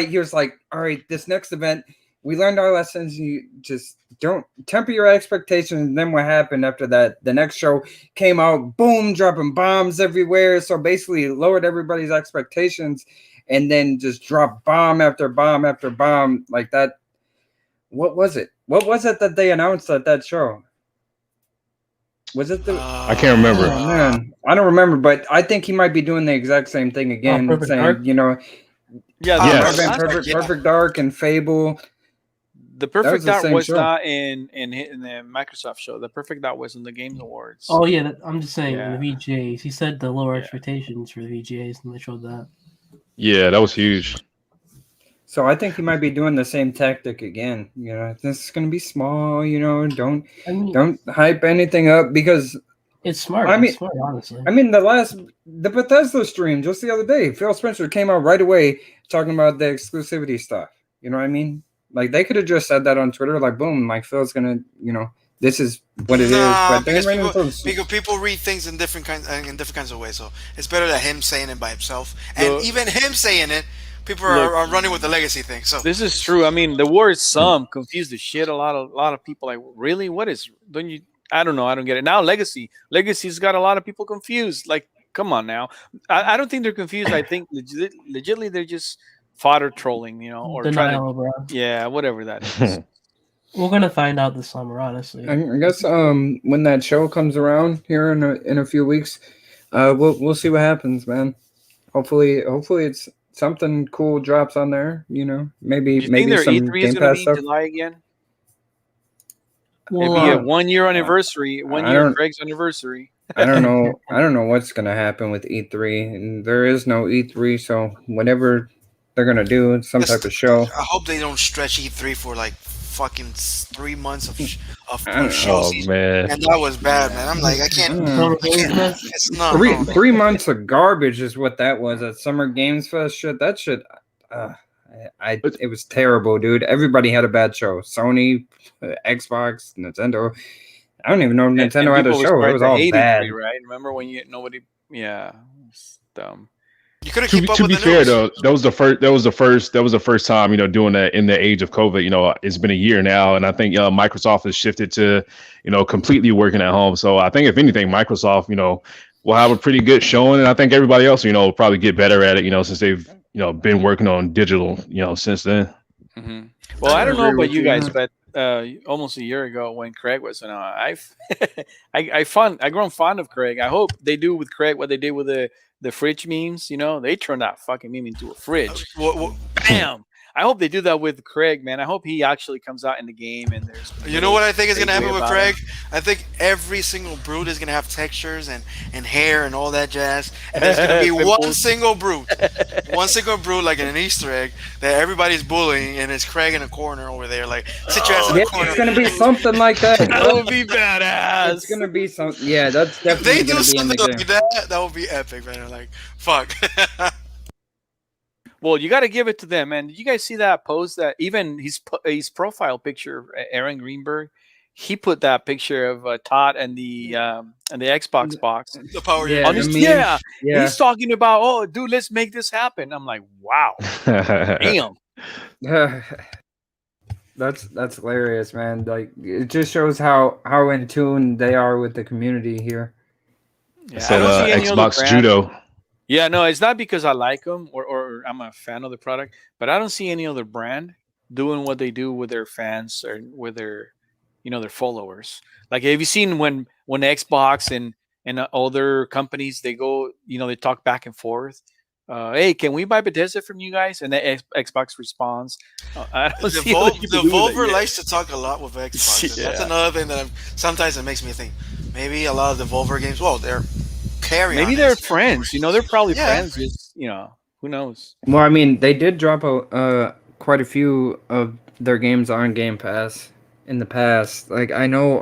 He was like, all right, this next event, we learned our lessons. You just don't temper your expectations. And then what happened after that? The next show came out, boom, dropping bombs everywhere. So basically, it lowered everybody's expectations, and then just dropped bomb after bomb after bomb like that. What was it? What was it that they announced at that show? Was it the? I can't remember. Oh man, I don't remember, but I think he might be doing the exact same thing again, Perfect saying, Dark? Yeah, Yes. Perfect Dark and Fable. The was Perfect the Dark same was show. not in the Microsoft show. The Perfect Dark was in the Games Awards. Oh yeah, I'm just saying Yeah. the VGAs. He said the lower Yeah. expectations for the VGAs, and they showed that. Yeah, that was huge. So I think he might be doing the same tactic again. You know, this is going to be small. You know, don't hype anything up because it's smart. I mean- It's smart, honestly. I mean the Bethesda stream just the other day, Phil Spencer came out right away talking about the exclusivity stuff. You know what I mean? Like they could have just said that on Twitter, like boom, Mike Phil's gonna, this is what it is. Nah, But they because ran people, into people read things in different kinds of ways. So it's better than him saying it by himself, and even him saying it, people are running with the legacy thing. So This is true. I mean, the word "some" confused the shit. A lot of people like, really? What is? Don't you? I don't know. I don't get it. Now, Legacy's got a lot of people confused. Like, come on now. I don't think they're confused. I think legitly they're just fodder trolling, or Denial, bro. yeah, whatever that is. We're gonna find out this summer, honestly. I guess when that show comes around here in a few weeks, we'll see what happens, man. Hopefully it's something cool drops on there. Maybe Do you think their some E3 is Game going to Pass be in stuff. July again? Well, It'd be a 1 year anniversary, I don't- Craig's anniversary. I don't know. I don't know what's gonna happen with E3, and there is no E3. So whatever they're gonna do, it's some type of show. I hope they don't stretch E3 for like fucking 3 months of I don't show Oh season. man. And that was bad, man. I'm like, I can't. It's not. Three no. 3 months of garbage is what that was at Summer Games Fest. Shit, that shit. It was terrible, dude. Everybody had a bad show. Sony, Xbox, Nintendo. I don't even know if Nintendo had a people were show. It starting was to all hate bad. E3, right? Remember when nobody? Yeah, it's dumb. You couldn't To, keep up to with be the fair news. though, that was the first time, doing that in the age of COVID. It's been a year now, and I think Microsoft has shifted to, completely working at home. So I think if anything, Microsoft, will have a pretty good showing, and I think everybody else, will probably get better at it, since they've, been working on digital, since then. Mm-hmm. Well, I don't know agree about with you you, guys, man. but almost a year ago when Craig was on, I grown fond of Craig. I hope they do with Craig what they did with the fridge memes. They turned that fucking meme into a fridge. Bam! I hope they do that with Craig, man. I hope he actually comes out in the game and there's. You know what I think is gonna happen with about Craig? him. I think every single brood is gonna have textures and hair and all that jazz. And there's gonna be one single brood like in an Easter egg that everybody's bullying, and it's Craig in a corner over there, like sit your ass in the Yeah, corner. it's gonna be something like that. That would be badass. It's gonna be some. Yeah, that's If they definitely do gonna be in something the like game. that would be epic, man. Like, fuck. Well, you got to give it to them, man. Did you guys see that post that even his profile picture, Aaron Greenberg, he put that picture of Todd and the Xbox box. The power Yeah, On the his- meme. yeah, Yeah. he's talking about, oh, dude, let's make this happen. I'm like, wow, damn. That's hilarious, man. Like it just shows how in tune they are with the community here. Yeah, I So don't see any other Xbox brand- Judo. Yeah, no, it's not because I like them or I'm a fan of the product, but I don't see any other brand doing what they do with their fans or with their, their followers. Like, have you seen when Xbox and other companies they go, they talk back and forth. Hey, can we buy Bethesda from you guys? And the Xbox responds. I don't see other people doing that Devolver yet. likes to talk a lot with Xbox. Yeah. That's another thing that sometimes it makes me think. Maybe a lot of Devolver games, well, they're carry Maybe on they're is- friends. They're probably Yeah. friends. Just who knows? Well, I mean, they did drop quite a few of their games on Game Pass in the past. Like I know,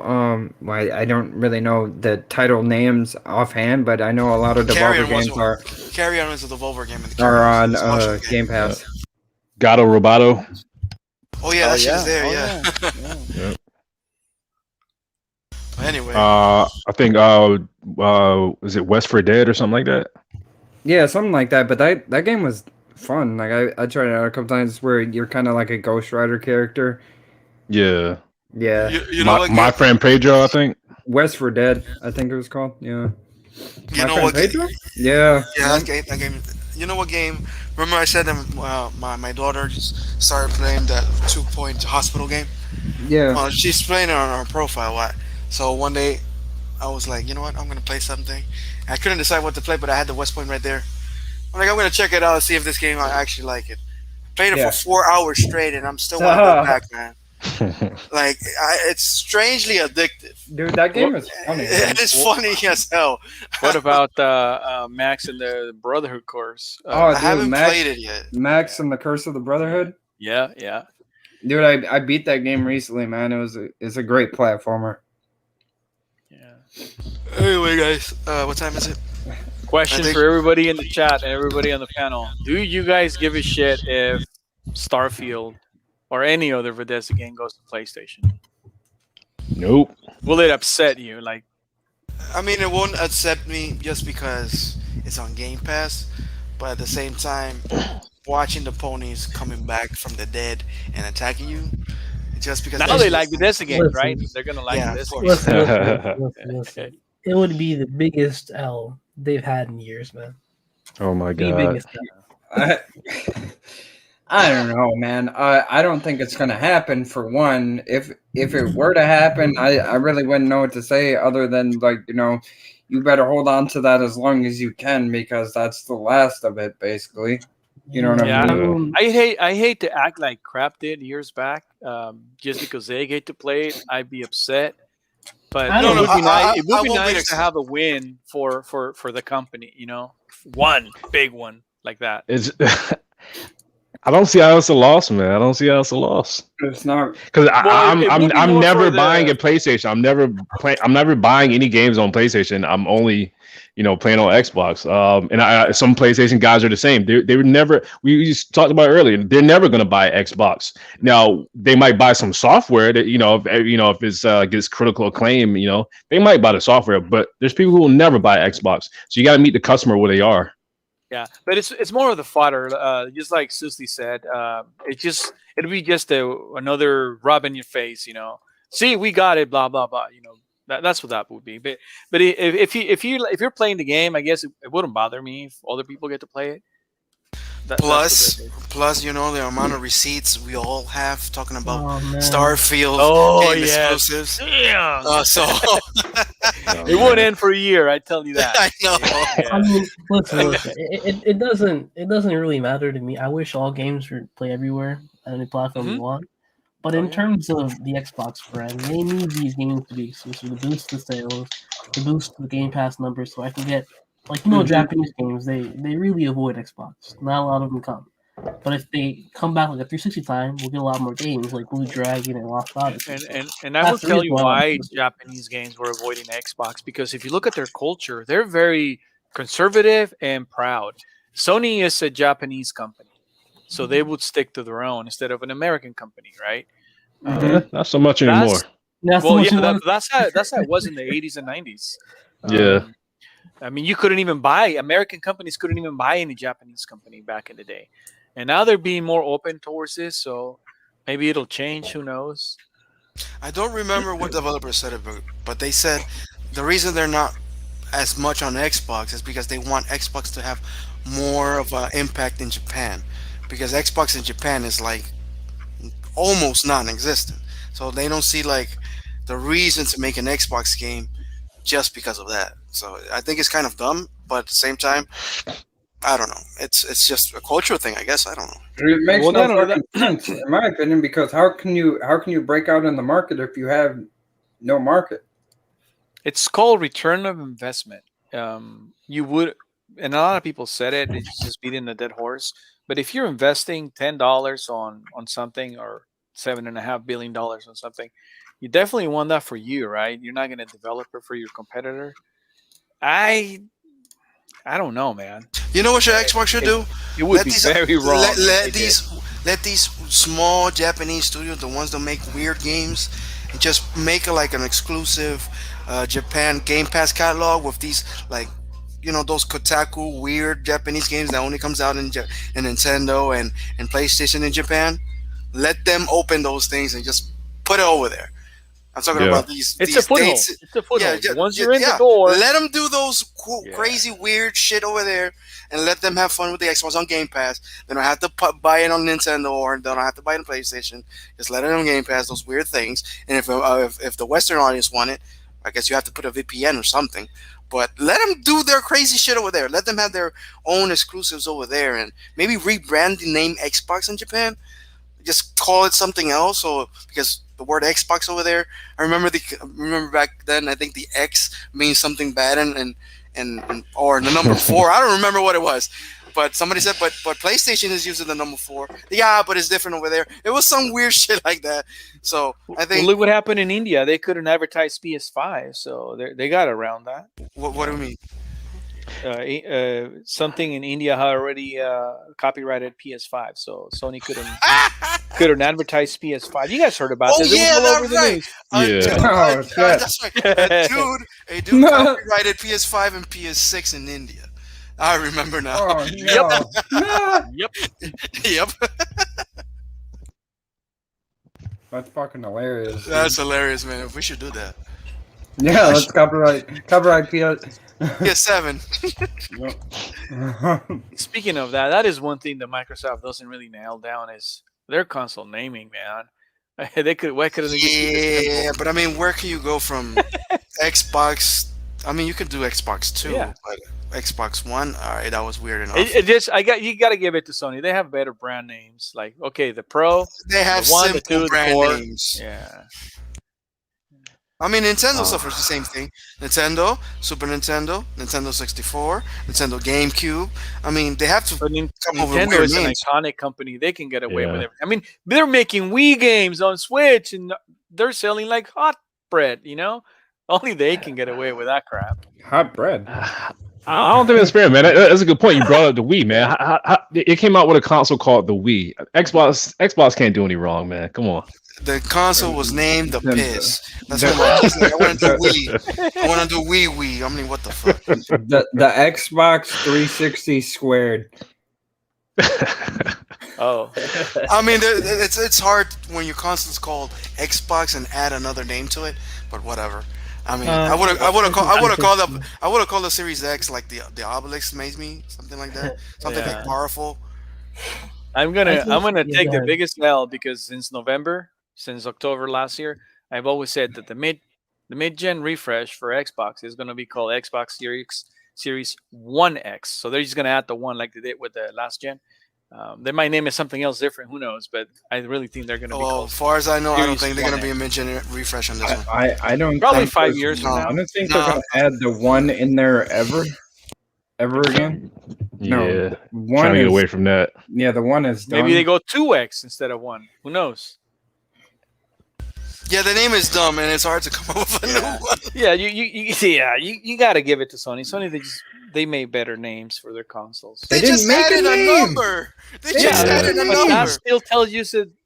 I don't really know the title names offhand, but I know a lot of Carry Devolver On was games one. Carry On is a Devolver game. And the are Carry on is a special Game Pass. Gato Roboto. Oh yeah, that shit is there. Oh, Yeah. yeah. Anyway, I think is it West for Dead or something like that? Yeah, something like that. But that game was fun. Like I tried it out a couple times where you're kind of like a Ghost Rider character. Yeah. Yeah, you know what? My friend Pedro, I think. West for Dead, I think it was called. Yeah. You My know Friend what? Pedro? Yeah. Yeah, that game. You know what game? Remember I said that my daughter just started playing that 2-point hospital game. Yeah. She's playing it on her profile. So one day, I was like, you know what? I'm gonna play something. I couldn't decide what to play, but I had the West Point right there. I'm like, I'm gonna check it out and see if this game I actually like it. Played it Yeah. for 4 hours straight, and I'm still want to go back, man. Like, it's strangely addictive. Dude, that game is funny. man. It's funny as hell. What about Max and the Brotherhood course? Oh, I dude, haven't Max, played it yet. Max and the Curse of the Brotherhood. Yeah. Dude, I beat that game recently, man. It's a great platformer. Yeah. Anyway, guys, what time is it? Question I think- for everybody in the chat and everybody on the panel: do you guys give a shit if Starfield or any other Bethesda game goes to PlayStation? Nope. Will it upset you? Like, I mean, it won't upset me just because it's on Game Pass, but at the same time, watching the ponies coming back from the dead and attacking you, just because now they like Bethesda games, Listen. right? They're gonna like Yeah, of Bethesda course. games. Listen. It would be the biggest L they've had in years, man. Oh my The god. biggest L. I don't know, man. I don't think it's gonna happen. For one, if it were to happen, I really wouldn't know what to say other than, like, you better hold on to that as long as you can, because that's the last of it, basically. You know what Yeah. I mean? I hate to act like crap did years back. Just because they get to play it, I'd be upset. But I it don't would know. be nice. It I would be won't be nice to upset. have a win for the company. One big one like that. It's I don't see how it's a loss, man. I don't see how it's a loss. It's not. Because Well, it would be I'm more never for the- buying a PlayStation. I'm never buying any games on PlayStation. I'm only, playing on Xbox. And some PlayStation guys are the same. They were never. We just talked about it earlier. They're never going to buy Xbox. Now they might buy some software that if it's gets critical acclaim, they might buy the software. But there's people who will never buy Xbox. So you got to meet the customer where they are. Yeah, but it's more of the fodder. Just like Susie said, it'll be just another rub in your face. See, we got it. Blah blah blah. That's what that would be. But if you're playing the game, I guess it wouldn't bother me if other people get to play it. Plus, the amount of receipts we all have talking about Oh, man. Starfield game yes. exclusives. Damn. So It won't end for a year. I tell you that. I know. Yeah. I mean, listen. It doesn't really matter to me. I wish all games would play everywhere on any platform you want. But in terms of the Xbox brand, they need these games to be exclusive to boost the sales, to boost the Game Pass numbers, so I can get, Japanese games. They really avoid Xbox. Not a lot of them come. But if they come back like a 360 time, we'll get a lot more games like Blue Dragon and Lost Odyssey. And I will That's the tell reason you why I why like it. Japanese games were avoiding Xbox, because if you look at their culture, they're very conservative and proud. Sony is a Japanese company, so they would stick to their own instead of an American company, right? Not so much anymore. That's Well, the yeah, one- that's how it was in the 80s and 90s. Yeah. I mean, you couldn't even buy American companies couldn't even buy any Japanese company back in the day, and now they're being more open towards this. So maybe it'll change. Who knows? I don't remember what developer said it, but they said the reason they're not as much on Xbox is because they want Xbox to have more of an impact in Japan, because Xbox in Japan is like almost non-existent. So they don't see like the reason to make an Xbox game just because of that. So I think it's kind of dumb, but at the same time, I don't know. It's just a cultural thing, I guess. I don't know. It makes Well, no no, fucking sense, in my opinion, because how can you break out in the market if you have no market? It's called return of investment. You would, and a lot of people said it. It's just beating the dead horse. But if you're investing $10 on something, or $7.5 billion on something, you definitely want that for you, right? You're not going to develop it for your competitor. I don't know, man. You know what your Xbox should do? It would be very wrong. Let if they did. these small Japanese studios, the ones that make weird games, and just make an exclusive Japan Game Pass catalog with these those Kotaku weird Japanese games that only comes out in Nintendo and PlayStation in Japan. Let them open those things and just put it over there. I'm talking about these. It's these a foothold. dates. It's a foothold. Yeah, Once you're in the door, let them do those crazy weird shit over there, and let them have fun with the Xbox on Game Pass. They don't have to buy it on Nintendo, or they don't have to buy it on PlayStation. Just let it on Game Pass, those weird things. And if the Western audience want it, I guess you have to put a VPN or something. But let them do their crazy shit over there. Let them have their own exclusives over there, and maybe rebrand the name Xbox in Japan. Just call it something else, or because the word Xbox over there, I remember back then. I think the X means something bad, and or the number 4. I don't remember what it was, but somebody said, but PlayStation is using the number 4. Yeah, but it's different over there. It was some weird shit like that. So I think. Well, look what happened in India. They couldn't advertise PS5, so they got around that. What do you mean? something in India had already copyrighted PS5, so Sony couldn't advertise PS5. You guys heard about this? It was all over the news. Yeah. That's right. A dude copyrighted PS5 and PS6 in India. I remember now. Oh, no. Yep. Yep. That's fucking hilarious. That's hilarious, man. We should do that. Yeah, let's copyright PS. PS7. Speaking of that, that is one thing that Microsoft doesn't really nail down is their console naming, man. Why couldn't they just keep it simple? Yeah, but I mean, where can you go from Xbox? I mean, you could do Xbox 2, but Xbox One, all right, that was weird enough. You got to give it to Sony. They have better brand names. Like, okay, the Pro, they have the 1, simple the 2, brand the 4. names. Yeah. I mean, Nintendo suffers the same thing. Nintendo, Super Nintendo, Nintendo 64, Nintendo GameCube. I mean, they have to come up with Nintendo weird is an names. iconic company. They can get away with everything. I mean, they're making Wii games on Switch, and they're selling like hot bread, you know? Only they can get away with that crap. Hot bread. I don't think that's fair, man. That's a good point. You brought up the Wii, man. It came out with a console called the Wii. Xbox can't do any wrong, man. Come on. The console was named the Piss. That's what my kid's like. I want to do Wii. I want to do Wii. I mean, what the fuck? The Xbox 360 squared. Oh. I mean, it's hard when your console's called Xbox and add another name to it, but whatever. I mean, I would have called the Series X like the Obelix made me, something like that, something like powerful. I'm gonna take the biggest L because since October last year, I've always said that the mid-gen refresh for Xbox is gonna be called Xbox Series 1X. So they're just gonna add the one like they did with the last gen. They might name it something else different. Who knows? But I really think they're going to be. Well, as far as I know, I don't think they're going to be a mid-gen refresh on this one. I don't. Probably think 5 years from now. I don't think they're going to add the one in there ever again. No, Yeah, one trying to get is- away from that. Yeah, the one is done. Maybe they go 2X instead of 1. Who knows? Yeah, the name is dumb, and it's hard to come up with a new one. Yeah, you got to give it to Sony. Sony, they made better names for their consoles. They didn't just make added a a name. number. They just added a But number. that still tells you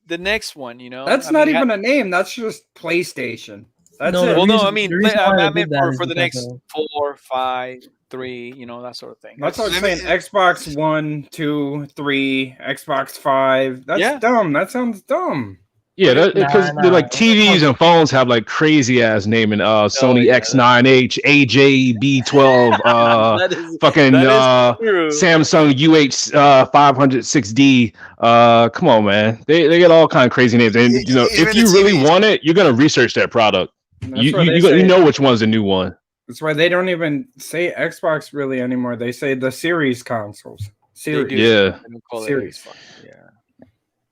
the next one. You know, That's not even a name. That's just PlayStation. That's No, it. Well, no, reason- I mean, the reason why I they meant did that is for the because next of- 4, 5, 3. You know, that sort of thing. That's what I'm Let me- saying. Xbox 1, 2, 3, Xbox 5. That's dumb. That sounds dumb. Yeah, because like TVs and phones have like crazy ass naming. Sony yeah. X9H, AJB12, fucking that is true. Samsung UH506D. Come on, man. They get all kind of crazy names. And you know, Even if you the really TVs. want it, you're gonna research that product. That's You why they say- know which one's the new one. That's why they don't even say Xbox really anymore. They say the Series consoles. Series. do. Yeah. They don't call it Series. Xbox. Yeah.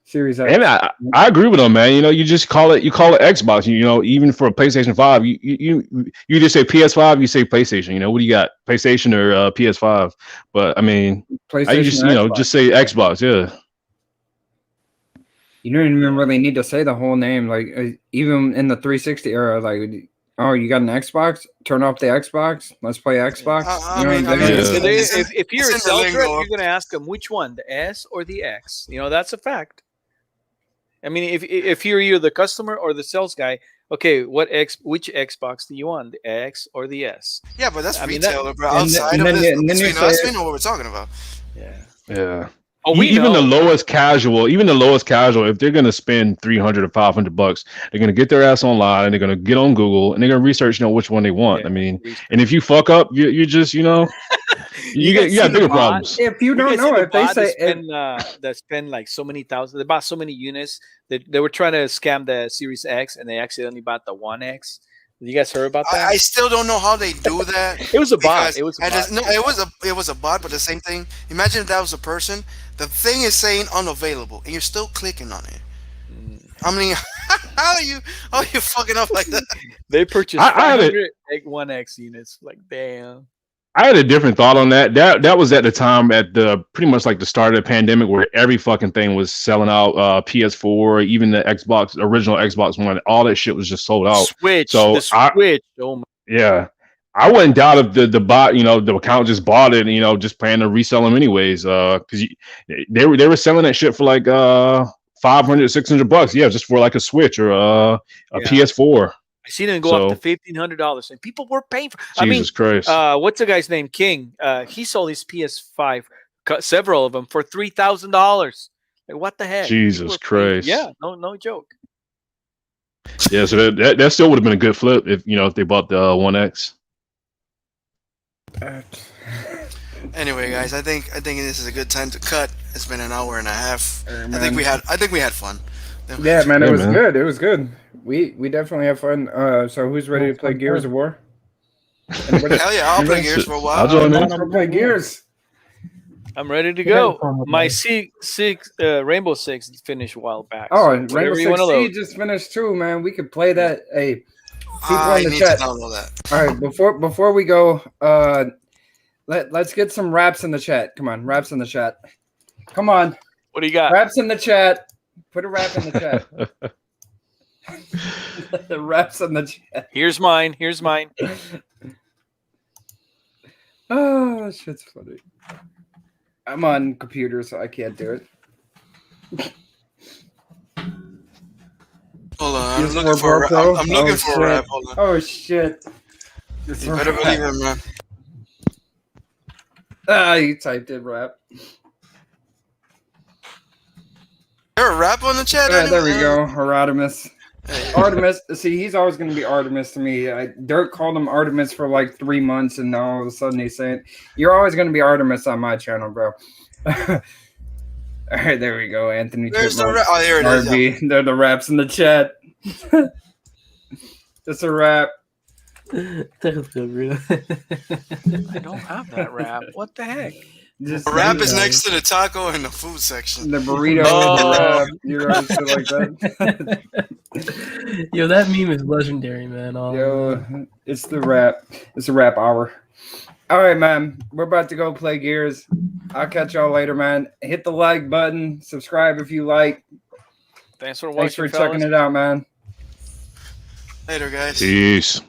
Series X. And I agree with them, man. You know, you just call it Xbox. You know, even for PlayStation 5, you just say PS5, you say PlayStation. You know, what do you got? PlayStation or PS5? But I mean, PlayStation I just or Xbox. just say Xbox. Yeah. You don't even really need to say the whole name. Like even in the 360 era, like, oh, you got an Xbox? Turn off the Xbox. Let's play Xbox. I You know, mean, they don't yeah. even- If you're a it's in the sales rep, lingo. you're going to ask them which one, the S or the X. You know, that's a fact. I mean, if you're the customer or the sales guy, okay, which Xbox do you want, the X or the S? Yeah, but that's I mean, that- retailer, bro. and Outside then of you- this, and then you between us, say- we know what we're talking about. Yeah. Yeah. Oh, we even know. the lowest casual, if they're gonna spend $300 or $500, they're gonna get their ass online and they're gonna get on Google and they're gonna research, which one they want. Yeah. I mean, and if you fuck up, you just, you got bigger problems. If you don't guys know, see the if they bot say that spend like so many thousands, they bought so many units that they were trying to scam the Series X and they accidentally bought the 1X. You guys heard about that? I still don't know how they do that. It was a bot. because It was a I just- bot. no, it was a bot, but the same thing. Imagine if that was a person. The thing is saying unavailable, and you're still clicking on it. I mean, how are you fucking up like that? They purchased I had it. 500 1X units. Like, damn. I had a different thought on that. That was at the time at the pretty much like the start of the pandemic where every fucking thing was selling out. PS4, even the original Xbox One, all that shit was just sold out. Switch. So The Switch. Oh my. Yeah. I wouldn't doubt if the bot, the account just bought it, and, just plan to resell them anyways. Because they were selling that shit for like $500, $600. Yeah, just for like a Switch or a PS4. I seen them go up to $1,500, and people were paying for. Jesus Christ! What's the guy's name? King. He sold his PS5, several of them, for $3,000. Like, what the heck? Jesus Christ! Yeah, no joke. Yeah, so that still would have been a good flip if they bought the One X. Anyway, guys, I think this is a good time to cut. It's been an hour and a half. I think we had fun. Yeah, man, it was good. It was good. We definitely have fun. So who's ready to play Gears of War? Hell yeah, I'll play Gears for a while. I'll join in. We'll play Gears. I'm ready to go. My Rainbow Six finished a while back. Oh, so Rainbow Six Siege just finished too, man. We could play that. Hey, people in the chat. To download that. All right, before we go, let's get some raps in the chat. Come on, raps in the chat. Come on. What do you got? Raps in the chat. Put a rap in the chat. The raps in the chat. Here's mine. Oh, shit's funny. I'm on computer, so I can't do it. Hold on, I'm looking for a rap. I'm looking for a rap. Hold on. Oh shit! You better believe it, man. You typed in rap. There a rap on the chat? There we go. Artemis. Artemis. See, he's always going to be Artemis to me. Dirk called him Artemis for like 3 months, and now all of a sudden he's saying, "You're always going to be Artemis on my channel, bro." All right, there we go. Anthony. There's the rap. Oh, here it is. Yeah. They're the raps in the chat. It's a rap. That's good, real. I don't have that rap. What the heck? The rap is next to the taco in the food section. The burrito, the rap, shit like that. Yo, that meme is legendary, man. Yo, it's the rap. It's a rap hour. All right, man. We're about to go play Gears. I'll catch y'all later, man. Hit the like button. Subscribe if you like. Thanks for watching. Thanks for checking it out, man. Later, guys. Peace.